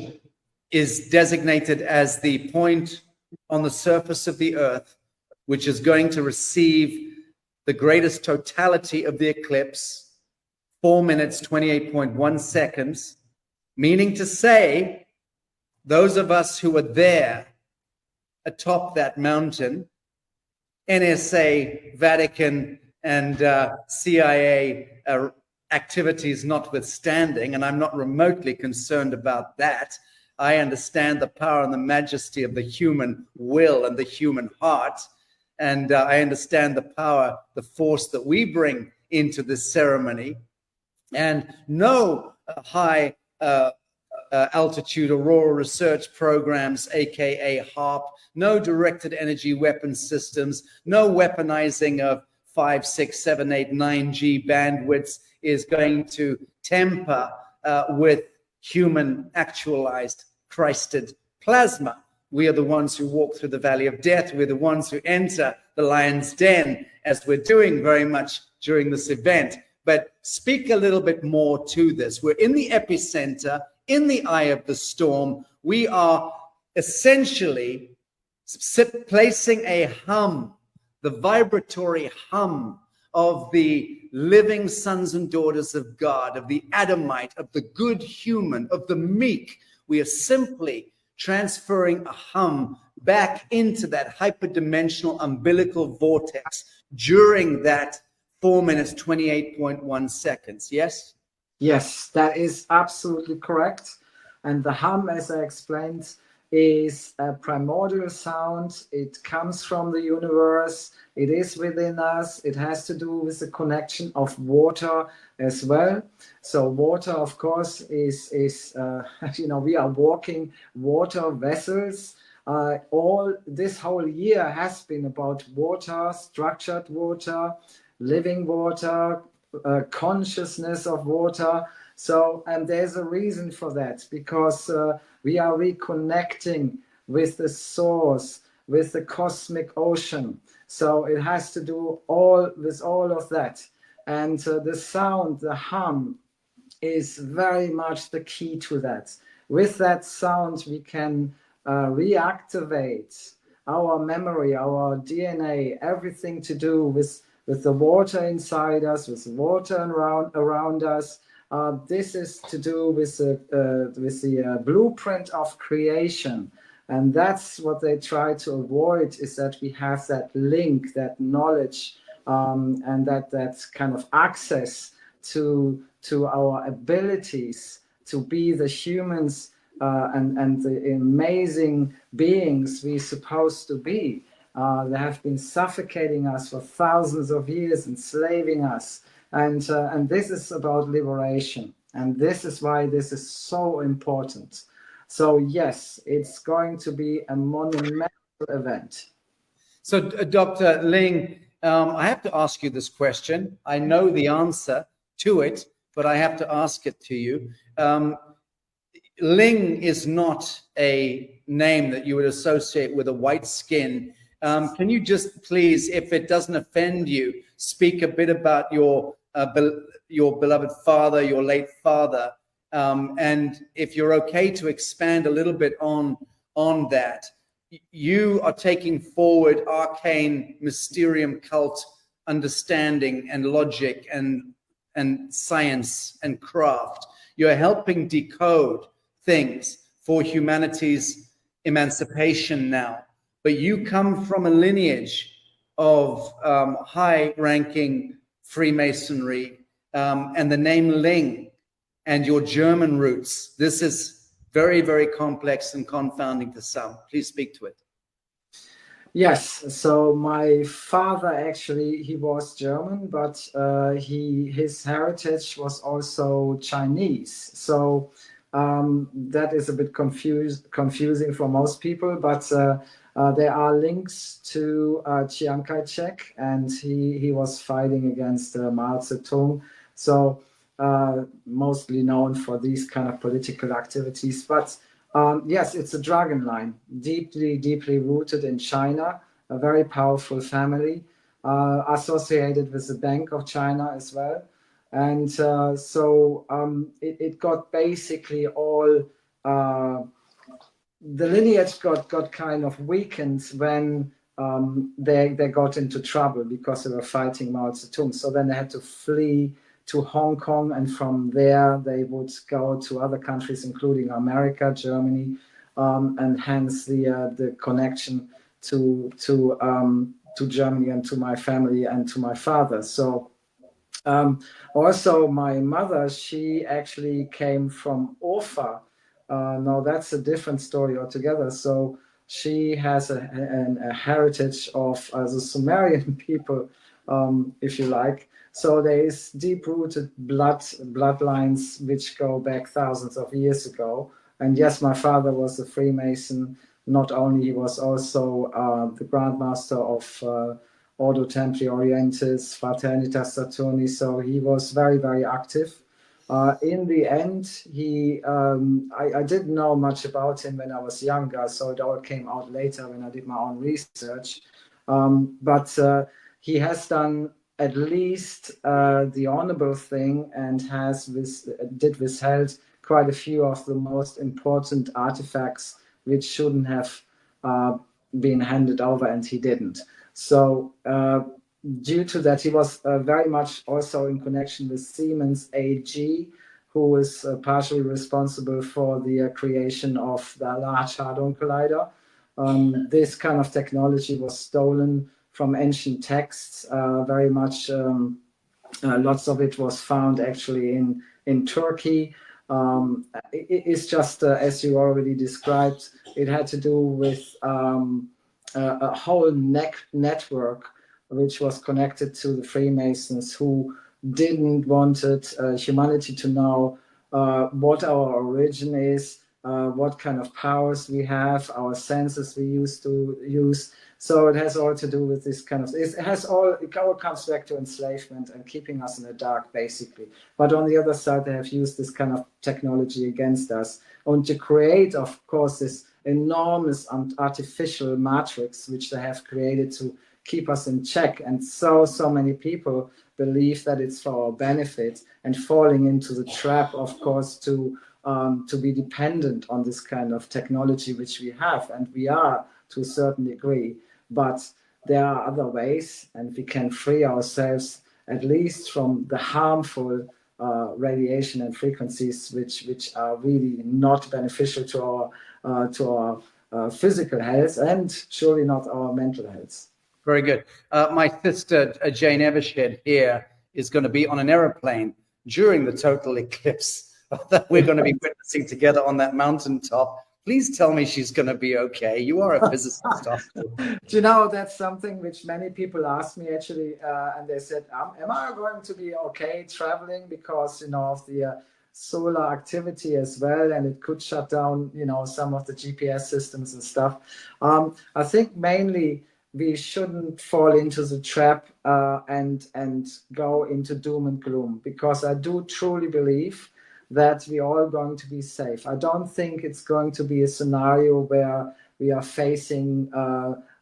is designated as the point on the surface of the earth, which is going to receive the greatest totality of the eclipse, 4 minutes, 28.1 seconds, meaning to say, those of us who are there atop that mountain, NSA, Vatican, and CIA activities notwithstanding, and I'm not remotely concerned about that. I understand the power and the majesty of the human will and the human heart, and I understand the power, the force that we bring into this ceremony. And no high altitude aurora research programs, aka HARP, no directed energy weapon systems, no weaponizing of 5, 6, 7, 8, 9G bandwidths is going to temper with human actualized Christed plasma. We are the ones who walk through the valley of death. We're the ones who enter the lion's den, as we're doing very much during this event. But speak a little bit more to this. We're in the epicenter, in the eye of the storm. We are essentially placing a hum, the vibratory hum of the living sons and daughters of God, of the Adamite, of the good human, of the meek. We are simply transferring a hum back into that hyperdimensional umbilical vortex during that 4 minutes, 28.1 seconds. Yes? Yes, that is absolutely correct. And the hum, as I explained, is a primordial sound. It comes from the universe. It is within us. It has to do with the connection of water as well. So water, of course, is we are walking water vessels. This whole year has been about water, structured water, living water, consciousness of water. So, and there's a reason for that, because we are reconnecting with the source, with the cosmic ocean. So it has to do with all of that. And the sound, the hum, is very much the key to that. With that sound, we can reactivate our memory, our DNA, everything to do with the water inside us, with water around us. This is to do with the blueprint of creation. And that's what they try to avoid, is that we have that link, that knowledge, and that kind of access to our abilities to be the humans and the amazing beings we're supposed to be. They have been suffocating us for thousands of years, enslaving us. And this is about liberation. And this is why this is so important. So yes, it's going to be a monumental event. So Dr. Ling, I have to ask you this question. I know the answer to it, but I have to ask it to you. Ling is not a name that you would associate with a white skin. Can you just please, if it doesn't offend you, speak a bit about your beloved father, your late father, and if you're okay to expand a little bit on that. You are taking forward arcane mysterium cult understanding and logic and science and craft. You're helping decode things for humanity's emancipation now. But you come from a lineage of high-ranking Freemasonry and the name Ling and your German roots. This is very, very complex and confounding to some. Please speak to it. Yes, so my father actually, he was German, but his heritage was also Chinese. So that is a bit confusing for most people, but there are links to Chiang Kai-shek, and he was fighting against Mao Zedong. So mostly known for these kind of political activities. But yes, it's a dragon line, deeply, deeply rooted in China, a very powerful family, associated with the Bank of China as well. And so it got basically all, the lineage got kind of weakened when they got into trouble because they were fighting Mao Zedong. So then they had to flee to Hong Kong, and from there they would go to other countries, including America, Germany, and hence the connection to Germany and to my family and to my father. So also my mother, she actually came from Orpha. Now that's a different story altogether. So she has a heritage of the Sumerian people, if you like. So there is deep-rooted bloodlines which go back thousands of years ago. And yes, my father was a Freemason. Not only, he was also the Grand Master of Ordo Templi Orientis, Fraternitas Saturni. So he was very, very active. In the end, I didn't know much about him when I was younger, so it all came out later when I did my own research. But he has done at least the honorable thing and did withheld quite a few of the most important artifacts which shouldn't have been handed over, and he didn't. So due to that, he was very much also in connection with Siemens AG, who is partially responsible for the creation of the Large Hadron Collider. This kind of technology was stolen from ancient texts, very much. Lots of it was found actually in Turkey. It's just, as you already described, it had to do with a whole network which was connected to the Freemasons, who didn't wanted humanity to know what our origin is, what kind of powers we have, our senses we used to use. So it has all to do with this kind of, it all comes back to enslavement and keeping us in the dark, basically. But on the other side, they have used this kind of technology against us, and to create, of course, this enormous artificial matrix which they have created to keep us in check. And so many people believe that it's for our benefit, and falling into the trap, of course, to be dependent on this kind of technology which we have, and we are to a certain degree. But there are other ways, and we can free ourselves at least from the harmful radiation and frequencies which are really not beneficial to our physical health, and surely not our mental health. Very good. My sister Jane Evershed here is going to be on an aeroplane during the total eclipse that we're going to be witnessing together on that mountaintop Please tell me she's going to be okay. You are a physicist. Do you know, that's something which many people ask me actually, and they said, am I going to be okay traveling because, you know, of the solar activity as well, and it could shut down, you know, some of the GPS systems and stuff. I think mainly we shouldn't fall into the trap and go into doom and gloom, because I do truly believe that we're all going to be safe. I don't think it's going to be a scenario where we are facing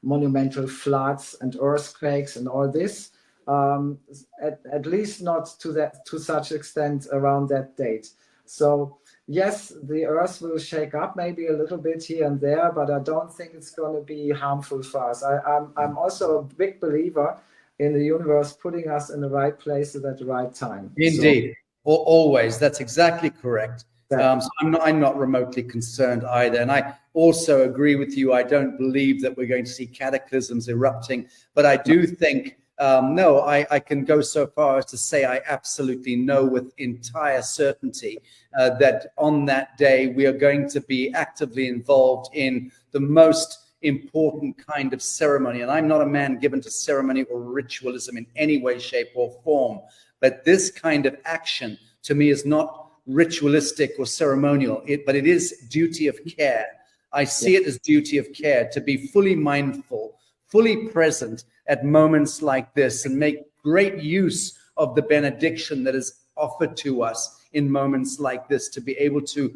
monumental floods and earthquakes and all this. At least not to such extent around that date. So yes, the earth will shake up maybe a little bit here and there, but I don't think it's going to be harmful for us. I'm also a big believer in the universe putting us in the right places at the right time. Indeed. Always. That's exactly correct. So I'm not remotely concerned either. And I also agree with you. I don't believe that we're going to see cataclysms erupting, but I do think, I can go so far as to say I absolutely know with entire certainty that on that day we are going to be actively involved in the most important kind of ceremony. And I'm not a man given to ceremony or ritualism in any way, shape, or form. But this kind of action to me is not ritualistic or ceremonial, but it is duty of care. I see it as duty of care to be fully mindful, fully present at moments like this, and make great use of the benediction that is offered to us in moments like this, to be able to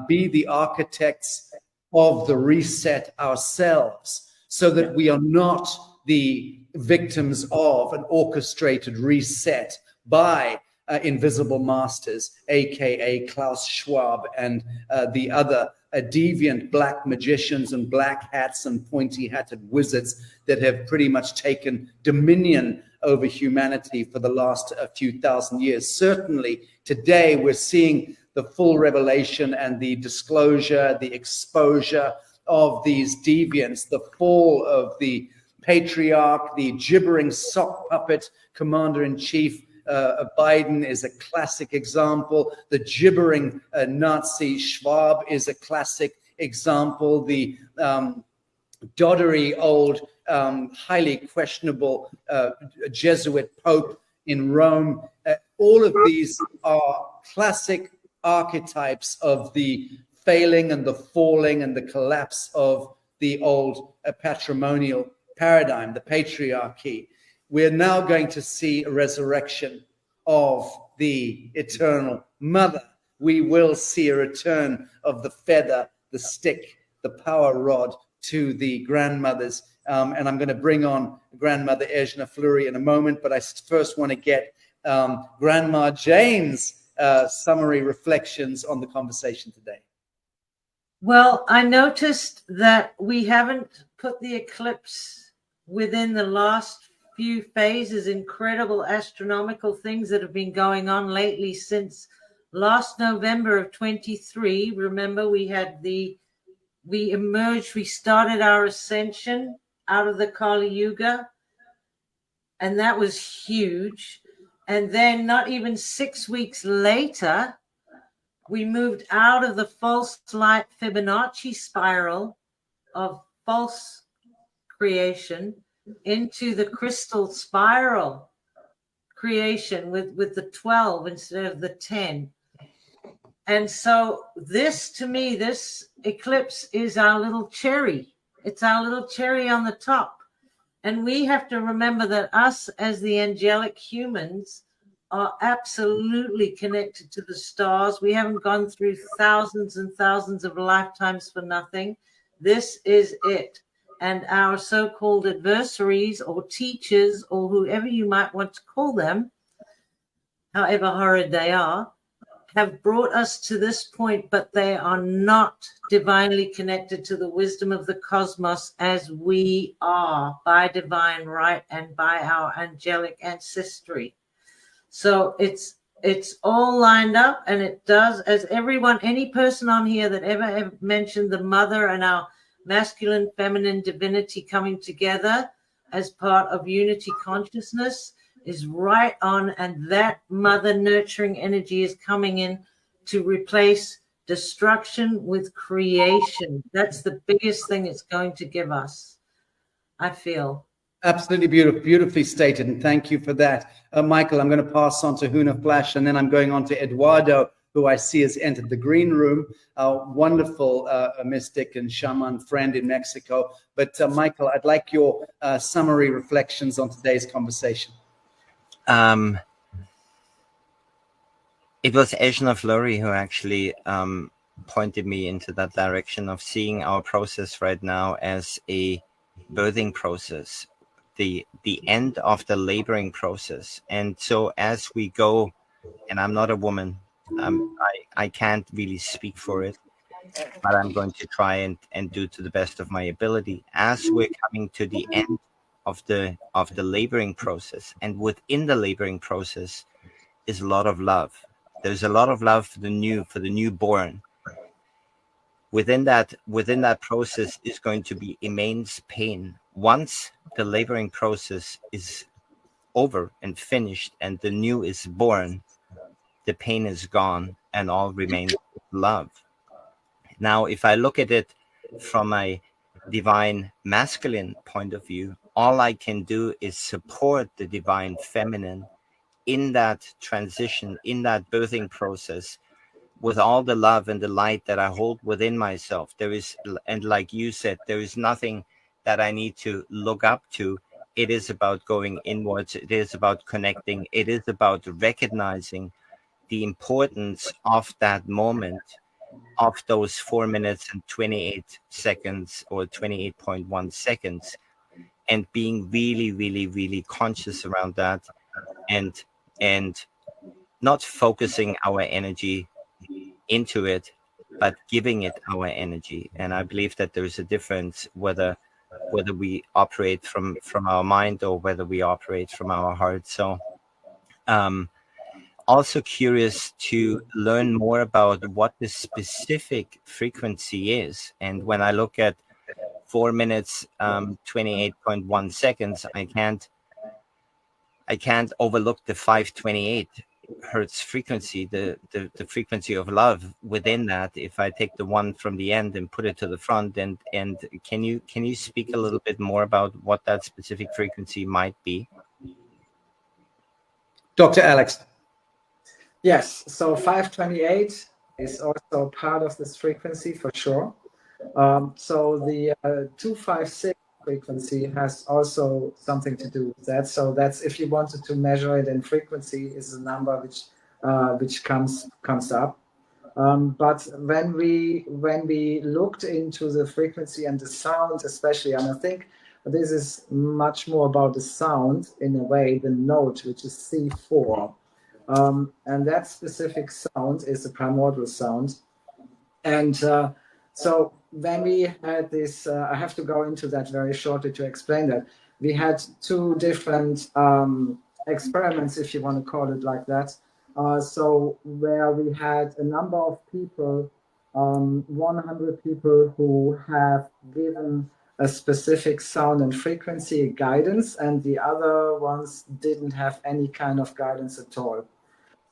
be the architects of the reset ourselves, so that we are not the victims of an orchestrated reset by invisible masters, aka Klaus Schwab and the other deviant black magicians and black hats and pointy-hatted wizards that have pretty much taken dominion over humanity for the last few thousand years. Certainly today we're seeing the full revelation and the disclosure, the exposure of these deviants, the fall of the patriarch, the gibbering sock puppet commander-in-chief. Biden is a classic example. The gibbering Nazi Schwab is a classic example. The doddery old, highly questionable Jesuit Pope in Rome. All of these are classic archetypes of the failing and the falling and the collapse of the old patrimonial paradigm, the patriarchy. We're now going to see a resurrection of the eternal mother. We will see a return of the feather, the stick, the power rod to the grandmothers. And I'm going to bring on Grandmother Ejna Fleury in a moment, but I first want to get Grandma Jane's summary reflections on the conversation today. Well, I noticed that we haven't put the eclipse within the last few phases, incredible astronomical things that have been going on lately since last November of 23. Remember, we started our ascension out of the Kali Yuga, and that was huge. And then not even 6 weeks later, we moved out of the false light Fibonacci spiral of false creation into the crystal spiral creation with the 12 instead of the 10. And so this, to me, this eclipse is our little cherry. It's our little cherry on the top. And we have to remember that us as the angelic humans are absolutely connected to the stars. We haven't gone through thousands and thousands of lifetimes for nothing. This is it. And our so-called adversaries or teachers or whoever you might want to call them, however horrid they are, have brought us to this point, but they are not divinely connected to the wisdom of the cosmos as we are by divine right and by our angelic ancestry. So it's all lined up, and it does, as any person on here that ever mentioned the mother and our masculine, feminine divinity coming together as part of unity consciousness is right on, and that mother nurturing energy is coming in to replace destruction with creation. That's the biggest thing it's going to give us, I feel. Absolutely beautiful, beautifully stated, and thank you for that. Michael, I'm going to pass on to Huna Flash, and then I'm going on to Eduardo, who I see has entered the green room, a wonderful mystic and shaman friend in Mexico. But Michael, I'd like your summary reflections on today's conversation. It was Ejna Fleury who actually pointed me into that direction of seeing our process right now as a birthing process, the end of the laboring process. And so as we go, and I'm not a woman, I can't really speak for it, but I'm going to try and do to the best of my ability. As we're coming to the end of the laboring process, and within the laboring process is a lot of love. There's a lot of love for the newborn. Within that process is going to be immense pain. Once the laboring process is over and finished and the new is born, the pain is gone and all remains love. Now, if I look at it from a divine masculine point of view, all I can do is support the divine feminine in that transition, in that birthing process, with all the love and the light that I hold within myself. There is, and like you said, there is nothing that I need to look up to. It is about going inwards. It is about connecting. It is about recognizing the importance of that moment, of those 4 minutes and 28 seconds or 28.1 seconds, and being really, really, really conscious around that, and not focusing our energy into it, but giving it our energy. And I believe that there is a difference whether we operate from our mind or whether we operate from our heart. So also curious to learn more about what the specific frequency is. And when I look at 4 minutes 28.1 seconds, I can't overlook the 528 hertz frequency, the frequency of love within that. If I take the one from the end and put it to the front, and can you speak a little bit more about what that specific frequency might be? Dr. Alex. Yes, so 528 is also part of this frequency for sure. So the 256 frequency has also something to do with that. So that's, if you wanted to measure it in frequency, is a number which comes up. But when we looked into the frequency and the sound, especially, and I think this is much more about the sound in a way, the note, which is C4. And that specific sound is a primordial sound. And so when we had this, I have to go into that very shortly to explain that. We had two different experiments, if you want to call it like that. So where we had a number of people, 100 people who have given a specific sound and frequency guidance, and the other ones didn't have any kind of guidance at all.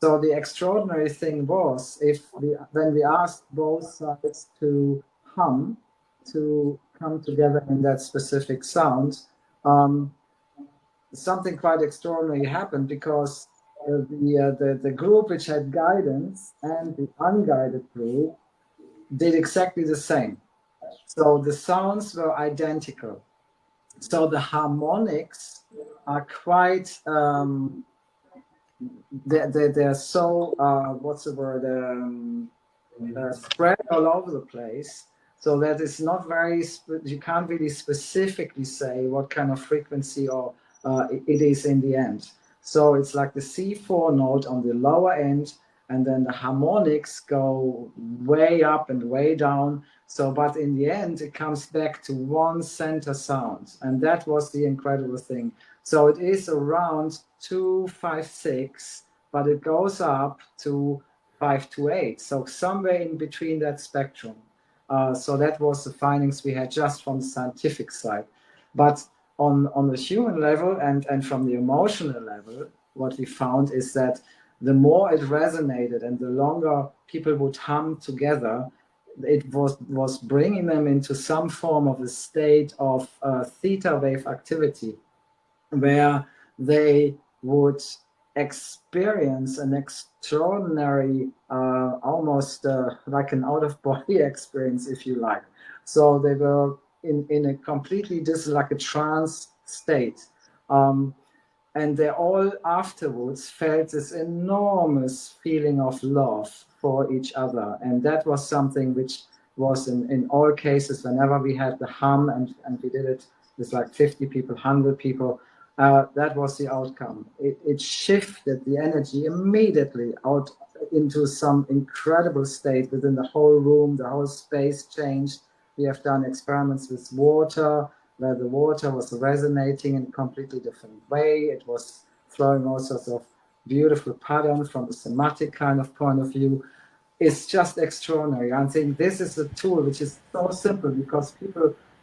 So the extraordinary thing was, when we asked both sides to hum, to come together in that specific sound, something quite extraordinary happened, because the group which had guidance and the unguided group did exactly the same. So the sounds were identical. So the harmonics are quite... they're so what's the word, spread all over the place, so that it's not very you can't really specifically say what kind of frequency or it is in the end. So it's like the C4 note on the lower end, and then the harmonics go way up and way down. So but in the end it comes back to one center sound, and that was the incredible thing. So it is around 256, but it goes up to 528. So somewhere in between that spectrum. So that was the findings we had just from the scientific side. But on the human level and from the emotional level, what we found is that the more it resonated and the longer people would hum together, it was bringing them into some form of a state of theta wave activity, where they would experience an extraordinary, almost like an out-of-body experience, if you like. So they were in a completely, this is like a trance state. And they all afterwards felt this enormous feeling of love for each other. And that was something which was in all cases, whenever we had the hum and we did it with like 50 people, 100 people, that was the outcome. It shifted the energy immediately out into some incredible state within the whole room. The whole space changed. We have done experiments with water, where the water was resonating in a completely different way. It was throwing all sorts of beautiful patterns from a somatic kind of point of view. It's just extraordinary. I think this is a tool which is so simple, because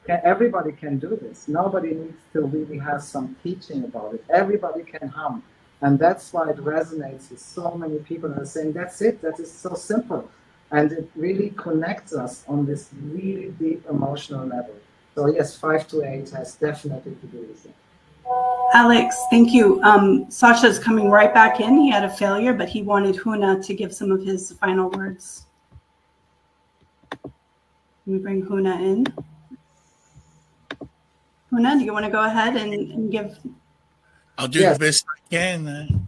everybody can do this. Nobody needs to really have some teaching about it. Everybody can hum. And that's why it resonates with so many people who are saying, that's it, that is so simple. And it really connects us on this really deep emotional level. So yes, 5 to 8 has definitely to do with it. Alex, thank you. Sacha's coming right back in. He had a failure, but he wanted Huna to give some of his final words. Can we bring Huna in? Huna, do you want to go ahead and give? I'll do the best I can.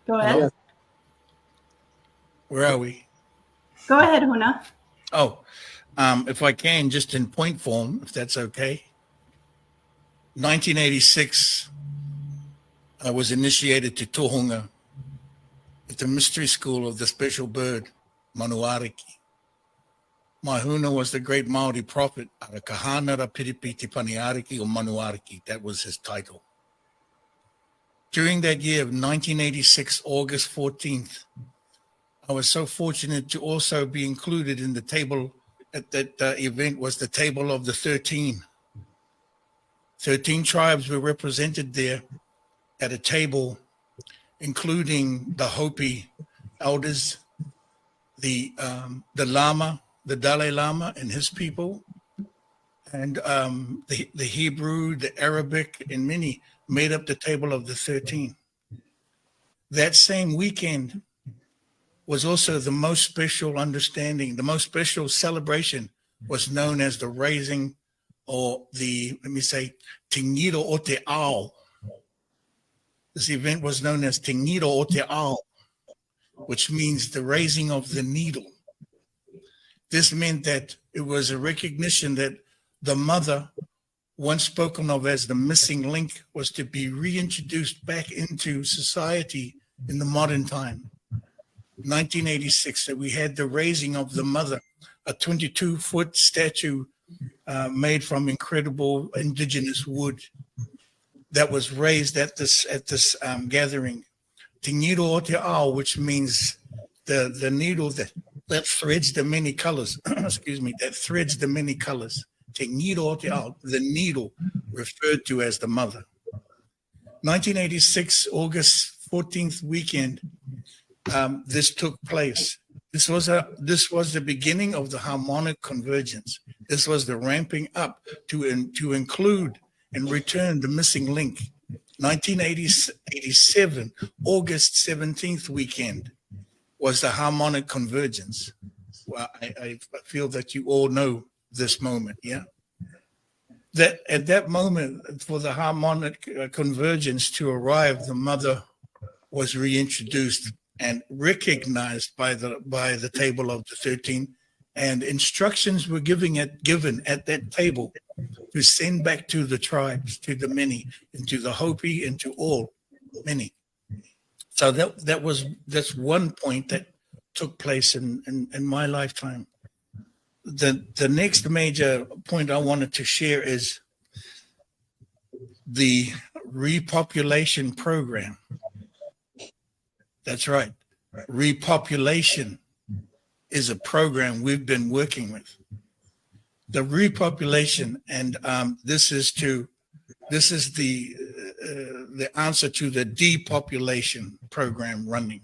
Go ahead. Yes. Where are we? Go ahead, Huna. Oh, if I can, just in point form, if that's okay. 1986, I was initiated to Tohunga at the mystery school of the special bird, Manuariki. My Huna was the great Maori prophet, Arakahana Piripiti Paniariki or Manuariki. That was his title. During that year of 1986, August 14th, I was so fortunate to also be included in the table at that event was the table of the 13. 13 tribes were represented there at a table, including the Hopi elders, the Lama, the Dalai Lama and his people, and the Hebrew, the Arabic, and many made up the table of the 13. That same weekend was also the most special understanding, the most special celebration was known as the raising, or the, let me say, Tingido o Te Ao. This event was known as Tingido o Te Ao, which means the raising of the needle. This meant that it was a recognition that the mother, once spoken of as the missing link, was to be reintroduced back into society in the modern time. 1986, that we had the raising of the mother, a 22-foot statue made from incredible indigenous wood that was raised at this gathering. Tingido o Te Ao, which means the needle that threads the many colors. Excuse me, that threads the many colors. Tingido o Te Ao, the needle referred to as the mother. 1986, August 14th weekend, this took place. This was the beginning of the harmonic convergence. This was the ramping up to include and return the missing link. 1987, August 17th weekend was the harmonic convergence. Well, I feel that you all know this moment, yeah? That at that moment, for the harmonic convergence to arrive, the mother was reintroduced and recognized by the table of the 13, and instructions were given at that table to send back to the tribes, to the many, and to the Hopi, and to all many. So that's one point that took place in my lifetime. The next major point I wanted to share is the repopulation program. That's right. Repopulation is a program we've been working with. The repopulation, and this is the the answer to the depopulation program running.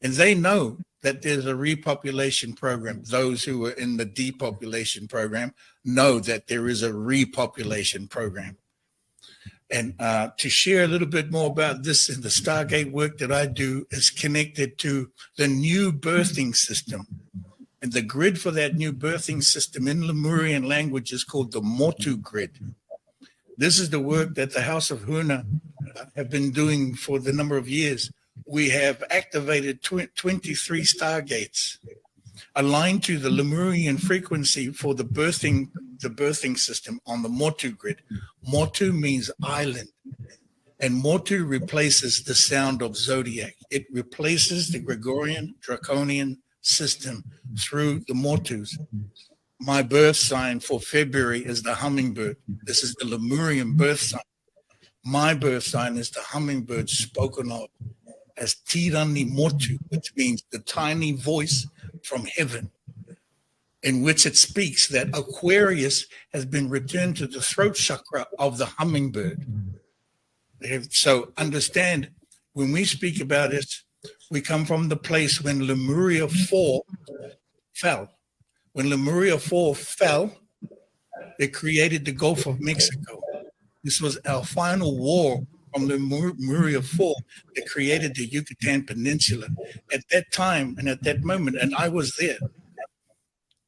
And they know that there's a repopulation program. Those who are in the depopulation program know that there is a repopulation program. And to share a little bit more about this, in the Stargate work that I do is connected to the new birthing system. And the grid for that new birthing system in Lemurian language is called the Motu grid. This is the work that the House of Huna have been doing for the number of years. We have activated 23 Stargates aligned to the Lemurian frequency for the birthing system on the Motu grid. Motu means island, and Motu replaces the sound of zodiac. It replaces the Gregorian draconian system through the Motus. My birth sign for February is the hummingbird. This is the Lemurian birth sign. My birth sign is the hummingbird, spoken of as Tirani Motu, which means the tiny voice from heaven, in which it speaks that Aquarius has been returned to the throat chakra of the hummingbird. So understand, when we speak about it, we come from the place when Lemuria 4 fell. When Lemuria 4 fell, they created the Gulf of Mexico. This was our final war from Lemuria 4 that created the Yucatan Peninsula. At that time and at that moment, and I was there,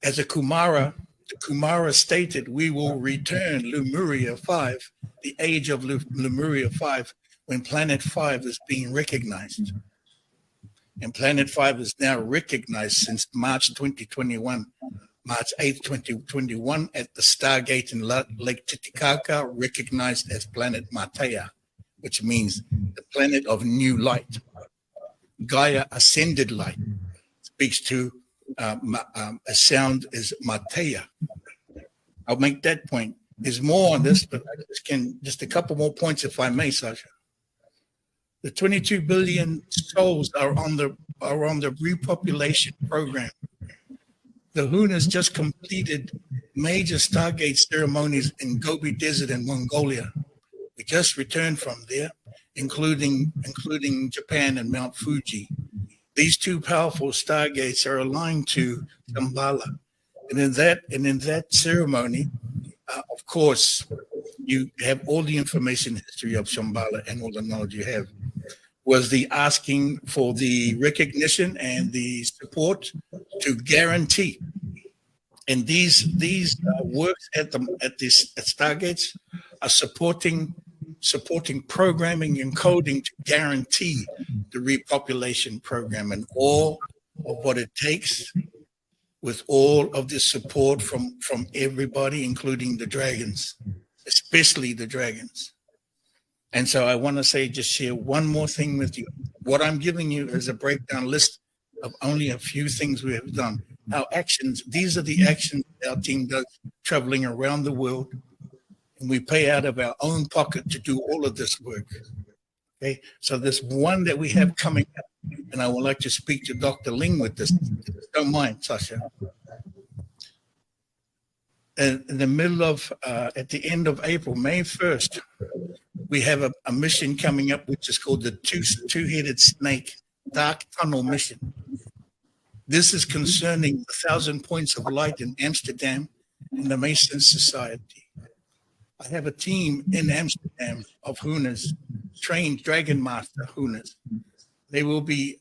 as a Kumara, the Kumara stated, we will return Lemuria 5, the age of Lemuria 5, when Planet 5 is being recognized. And Planet 5 is now recognized since March 2021, March 8th, 2021, at the Stargate in Lake Titicaca, recognized as Planet Matea, which means the planet of new light. Gaia ascended light speaks to a sound is Matea. I'll make that point. There's more on this, but just a couple more points, if I may, Sacha. The 22 billion souls are on the repopulation program. The Hunas just completed major Stargate ceremonies in Gobi Desert in Mongolia. We just returned from there, including Japan and Mount Fuji. These two powerful Stargates are aligned to Shambhala. And in that ceremony, of course, you have all the information history of Shambhala and all the knowledge you have, was the asking for the recognition and the support to guarantee. And these works at Stargates are supporting programming and coding to guarantee the repopulation program and all of what it takes, with all of the support from everybody, including the dragons, especially the dragons. And so I want to just share one more thing with you. What I'm giving you is a breakdown list of only a few things we have done. Our actions, these are the actions our team does traveling around the world. And we pay out of our own pocket to do all of this work. Okay, so this one that we have coming up, and I would like to speak to Dr. Ling with this. Don't mind, Sacha. In the middle of, at the end of April, May 1st, we have a mission coming up, which is called the Two-Headed Snake Dark Tunnel Mission. This is concerning 1,000 points of light in Amsterdam and the Mason Society. I have a team in Amsterdam of Hunas, trained Dragon Master Hunas. They will be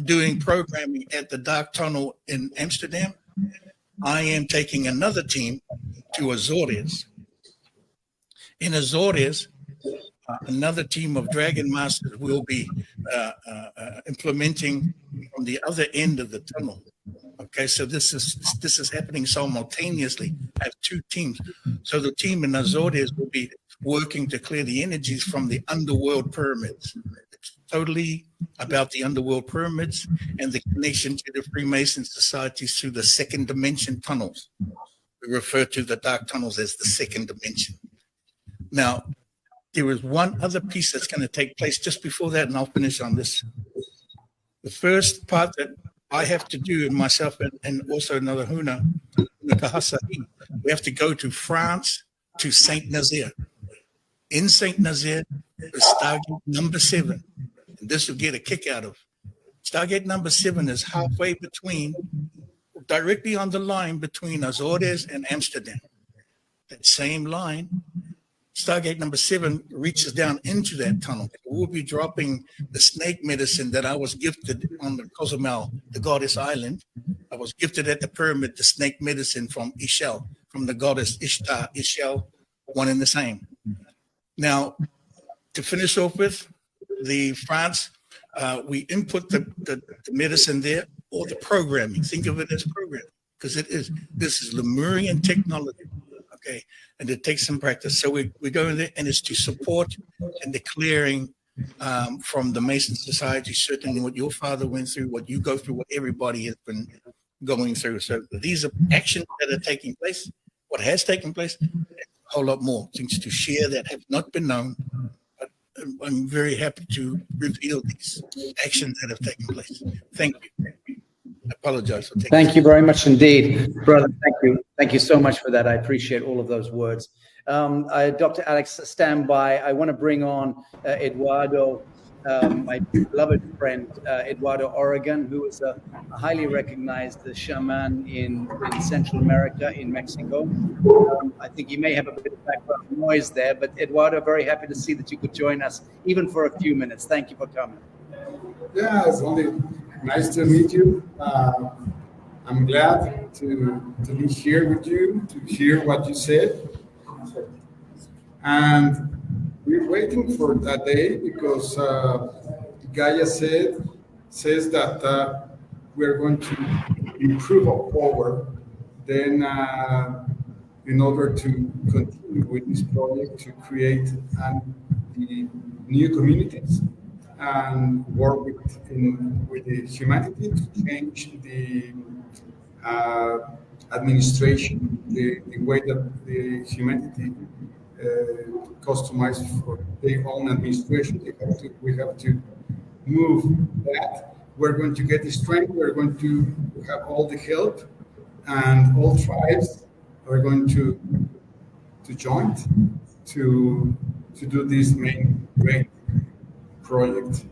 doing programming at the Dark Tunnel in Amsterdam. I am taking another team to Azores. In Azores, another team of Dragon Masters will be implementing from the other end of the tunnel. Okay, so this is happening simultaneously. I have two teams. So the team in Azores will be working to clear the energies from the underworld pyramids. It's totally about the underworld pyramids and the connection to the Freemason societies through the second dimension tunnels. We refer to the dark tunnels as the second dimension. Now, there is one other piece that's going to take place just before that, and I'll finish on this. The first part that I have to do, and myself and also another Huna, we have to go to France, to Saint Nazaire. in St. Nazaire, the Stargate number 7. And this will get a kick out of. Stargate number 7 is halfway between, directly on the line between Azores and Amsterdam. That same line, Stargate number 7 reaches down into that tunnel. We'll be dropping the snake medicine that I was gifted on the Cozumel, the goddess island. I was gifted at the pyramid, the snake medicine from Ishel, from the goddess Ishtar, Ishel, one and the same. Now, to finish off with, the France, we input the medicine there, or the programming. Think of it as programming, because this is Lemurian technology, okay? And it takes some practice. So we go in there, and it's to support and the clearing from the Mason Society, certainly what your father went through, what you go through, what everybody has been going through. So these are actions that are taking place, what has taken place, a whole lot more things to share that have not been known. But I'm very happy to reveal these actions that have taken place. Thank you. I apologize for taking. Thank you very much indeed, brother. Thank you. Thank you so much for that. I appreciate all of those words. Dr. Alex, stand by. I want to bring on Eduardo, my beloved friend, Eduardo Oregon, who is a highly recognized shaman in Central America, in Mexico. I think you may have a bit of background noise there, but Eduardo, very happy to see that you could join us, even for a few minutes. Thank you for coming. Yeah, it's only nice to meet you. I'm glad to be here with you, to hear what you said. And we're waiting for that day because Gaia says that we're going to improve our power. Then, in order to continue with this project, to create the new communities and work with the humanity to change the administration, the way that the humanity customized for their own administration. We have to move that. We're going to get the strength. We're going to have all the help, and all tribes are going to join to do this main great project.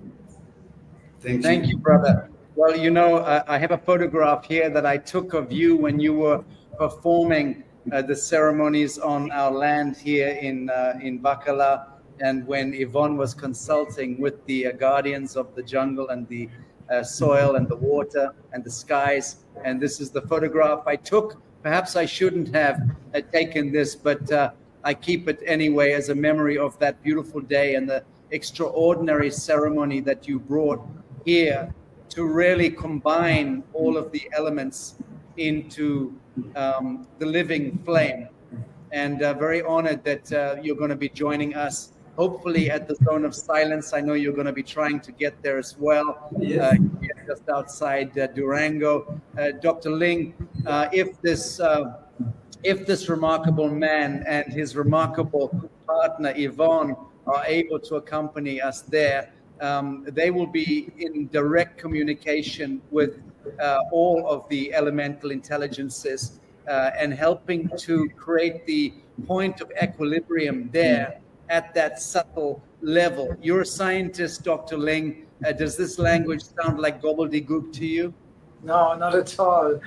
Thank you, brother. Well, you know, I have a photograph here that I took of you when you were performing the ceremonies on our land here in Bacala, and when Yvonne was consulting with the guardians of the jungle and the soil and the water and the skies. And this is the photograph I took. Perhaps I shouldn't have taken this, but I keep it anyway as a memory of that beautiful day and the extraordinary ceremony that you brought here to really combine all of the elements into the living flame. And very honored that you're going to be joining us, hopefully at the Zone of Silence. I know you're going to be trying to get there as well. Yes. Just outside Durango. Dr. Ling, if this remarkable man and his remarkable partner Yvonne are able to accompany us there, they will be in direct communication with all of the elemental intelligences and helping to create the point of equilibrium there at that subtle level. You're a scientist, Dr. Ling. Does this language sound like gobbledygook to you? No, not at all.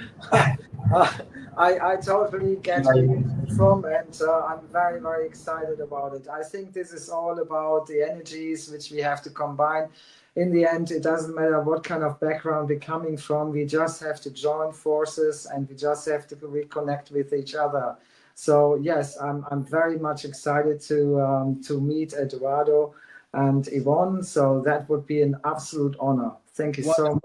I totally get where you're from, and I'm very, very excited about it. I think this is all about the energies which we have to combine. In the end, it doesn't matter what kind of background we're coming from. We just have to join forces, and we just have to reconnect with each other. So yes, I'm very much excited to meet Eduardo and Yvonne. So that would be an absolute honor. Thank you so much.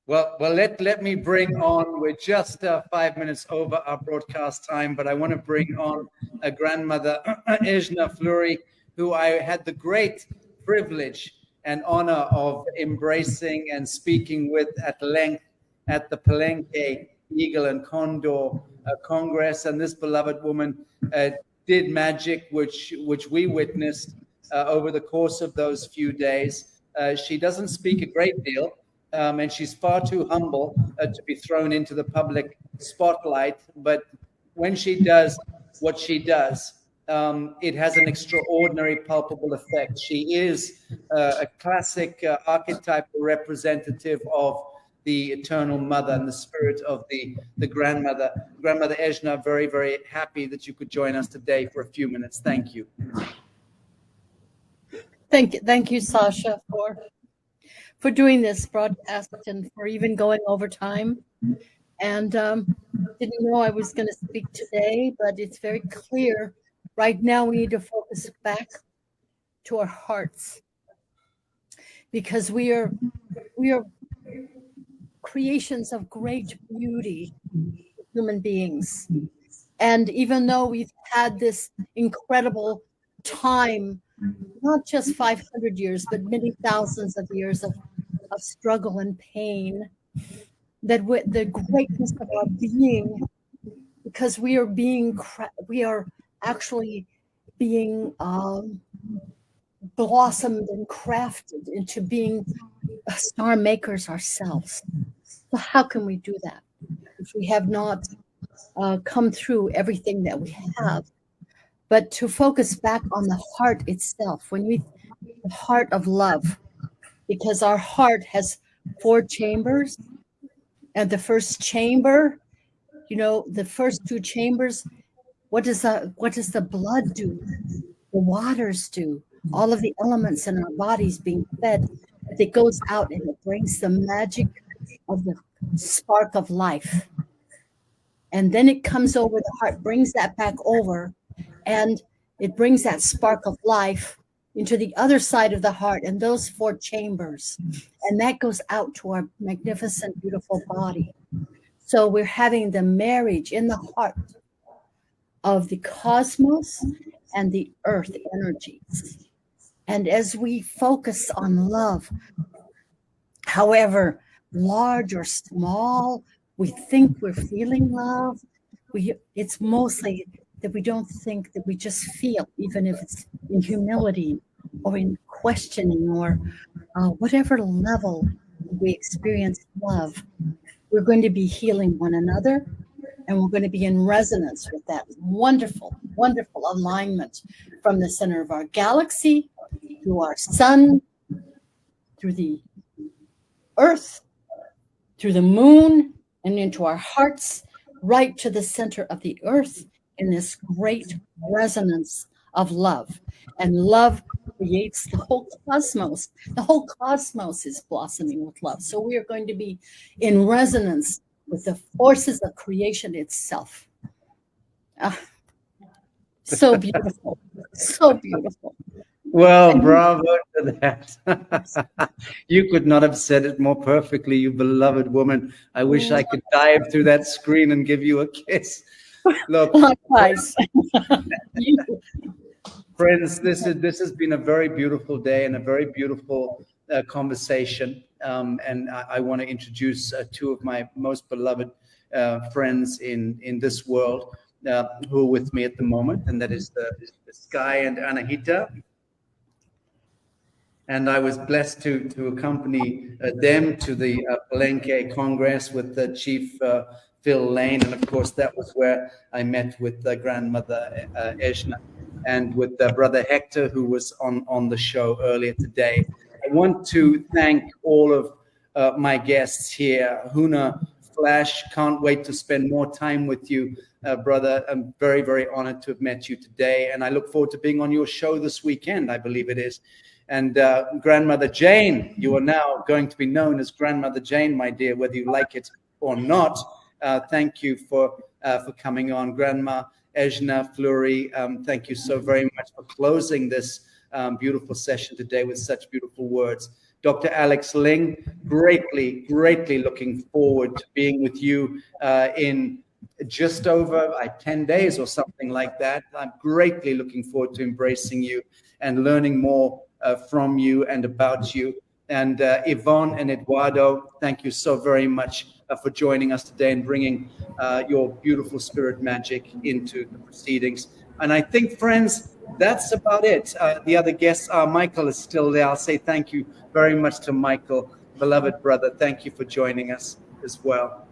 Well, let me bring on, we're just 5 minutes over our broadcast time, but I want to bring on a grandmother, Ejna Fleury, who I had the great privilege and honor of embracing and speaking with at length at the Palenque Eagle and Condor Congress. And this beloved woman did magic, which we witnessed over the course of those few days. She doesn't speak a great deal. And she's far too humble to be thrown into the public spotlight. But when she does what she does, it has an extraordinary palpable effect. She is a classic archetypal representative of the eternal mother and the spirit of the grandmother. Grandmother Ejna, very, very happy that you could join us today for a few minutes. Thank you. Thank you, Sacha, for doing this broadcast and for even going over time. And didn't know I was going to speak today, but it's very clear. Right now, we need to focus back to our hearts, because we are creations of great beauty, human beings. And even though we've had this incredible time, not just 500 years, but many thousands of years of struggle and pain, that the greatness of our being, because we are actually being blossomed and crafted into being star makers ourselves. So how can we do that if we have not come through everything that we have? But to focus back on the heart itself, the heart of love, because our heart has 4 chambers, and the first chamber, the first 2 chambers, what does the blood do? The waters do. All of the elements in our bodies being fed, it goes out and it brings the magic of the spark of life. And then it comes over the heart, brings that back over, and it brings that spark of life into the other side of the heart and those 4 chambers. And that goes out to our magnificent, beautiful body. So we're having the marriage in the heart of the cosmos and the earth energies. And as we focus on love, however large or small we think we're feeling love, it's mostly that we don't think, that we just feel, even if it's in humility or in questioning or whatever level we experience love, we're going to be healing one another, and we're going to be in resonance with that wonderful, wonderful alignment from the center of our galaxy, through our sun, through the earth, through the moon, and into our hearts, right to the center of the earth, in this great resonance of love. And love creates the whole cosmos. The whole cosmos is blossoming with love. So we are going to be in resonance with the forces of creation itself. So beautiful. So beautiful. Well, bravo to that. You could not have said it more perfectly, you beloved woman. I wish I could dive through that screen and give you a kiss. Look, likewise. Friends, this has been a very beautiful day and a very beautiful conversation. And I want to introduce 2 of my most beloved friends in this world who are with me at the moment, and that is the Sky and Anahita. And I was blessed to accompany them to the Palenque Congress with the Chief Phil Lane. And of course, that was where I met with grandmother Ejna and with brother Hector, who was on the show earlier today. I want to thank all of my guests here. Huna Flash, can't wait to spend more time with you, brother. I'm very, very honored to have met you today. And I look forward to being on your show this weekend, I believe it is. And Grandmother Jane, you are now going to be known as Grandmother Jane, my dear, whether you like it or not. Thank you for coming on. Grandma Ejna Fleury, thank you so very much for closing this beautiful session today with such beautiful words. Dr. Alex Ling, greatly, greatly looking forward to being with you in just over 10 days or something like that. I'm greatly looking forward to embracing you and learning more from you and about you. And Yvonne and Eduardo, thank you so very much for joining us today and bringing your beautiful spirit magic into the proceedings. And I think, friends, that's about it. The other guests, Michael is still there. I'll say thank you very much to Michael, beloved brother. Thank you for joining us as well.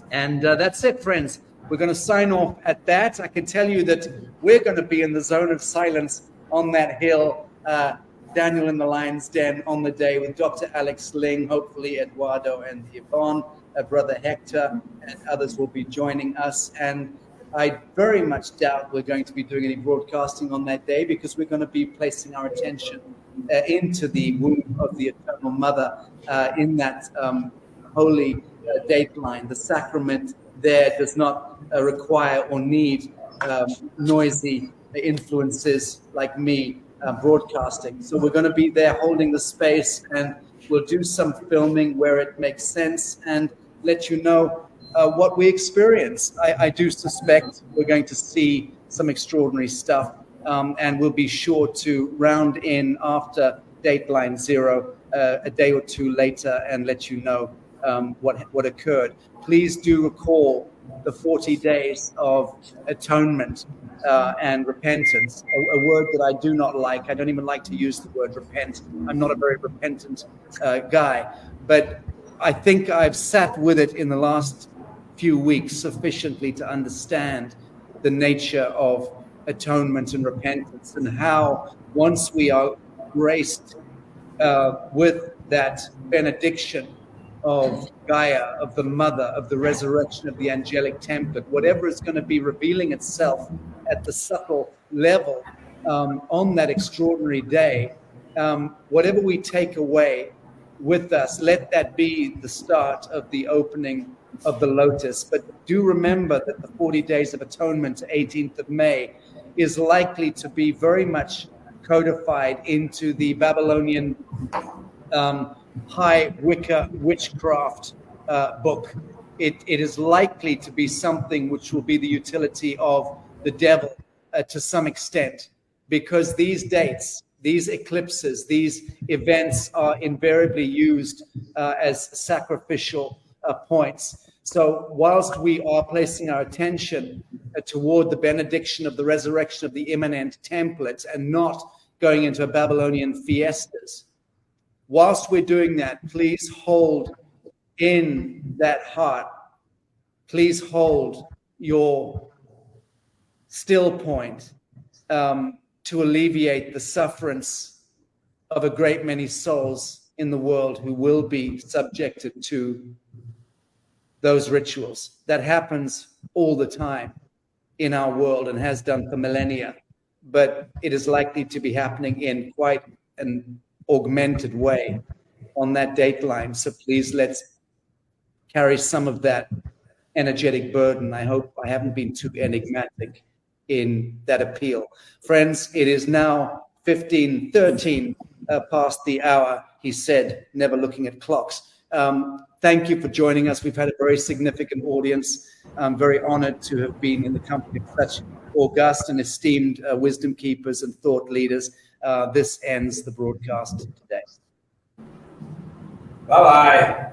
And that's it, friends. we're going to sign off at that. I can tell you that we're going to be in the zone of silence on that hill, Daniel in the Lion's Den, on the day with Dr. Alex Ling, hopefully Eduardo and Yvonne, Brother Hector, and others will be joining us. And I very much doubt we're going to be doing any broadcasting on that day, because we're going to be placing our attention into the womb of the Eternal Mother in that holy date line. The sacrament there does not require or need noisy influences like me broadcasting. So we're going to be there holding the space, and we'll do some filming where it makes sense and let you know what we experience. I do suspect we're going to see some extraordinary stuff, and we'll be sure to round in after Dateline 0 a day or two later and let you know what occurred. Please do recall the 40 days of atonement and repentance, a word that I do not like. I don't even like to use the word repent. I'm not a very repentant guy, but I think I've sat with it in the last few weeks sufficiently to understand the nature of atonement and repentance, and how once we are graced with that benediction of Gaia, of the Mother, of the resurrection of the angelic template, whatever is going to be revealing itself at the subtle level on that extraordinary day, whatever we take away with us, let that be the start of the opening of the lotus. But do remember that the 40 days of atonement, 18th of May, is likely to be very much codified into the Babylonian high Wicca witchcraft book. It is likely to be something which will be the utility of the devil to some extent, because these dates, these eclipses, these events are invariably used as sacrificial points. So whilst we are placing our attention toward the benediction of the resurrection of the immanent template and not going into Babylonian fiestas, whilst we're doing that, please hold in that heart, please hold your still point to alleviate the sufferance of a great many souls in the world who will be subjected to those rituals. That happens all the time in our world and has done for millennia, but it is likely to be happening in quite an augmented way on that dateline. So please, let's carry some of that energetic burden. I hope I haven't been too enigmatic in that appeal. Friends, it is now 15:13 past the hour, he said, never looking at clocks. Thank you for joining us. We've had a very significant audience. I'm very honored to have been in the company of such august and esteemed wisdom keepers and thought leaders. This ends the broadcast today. Bye-bye.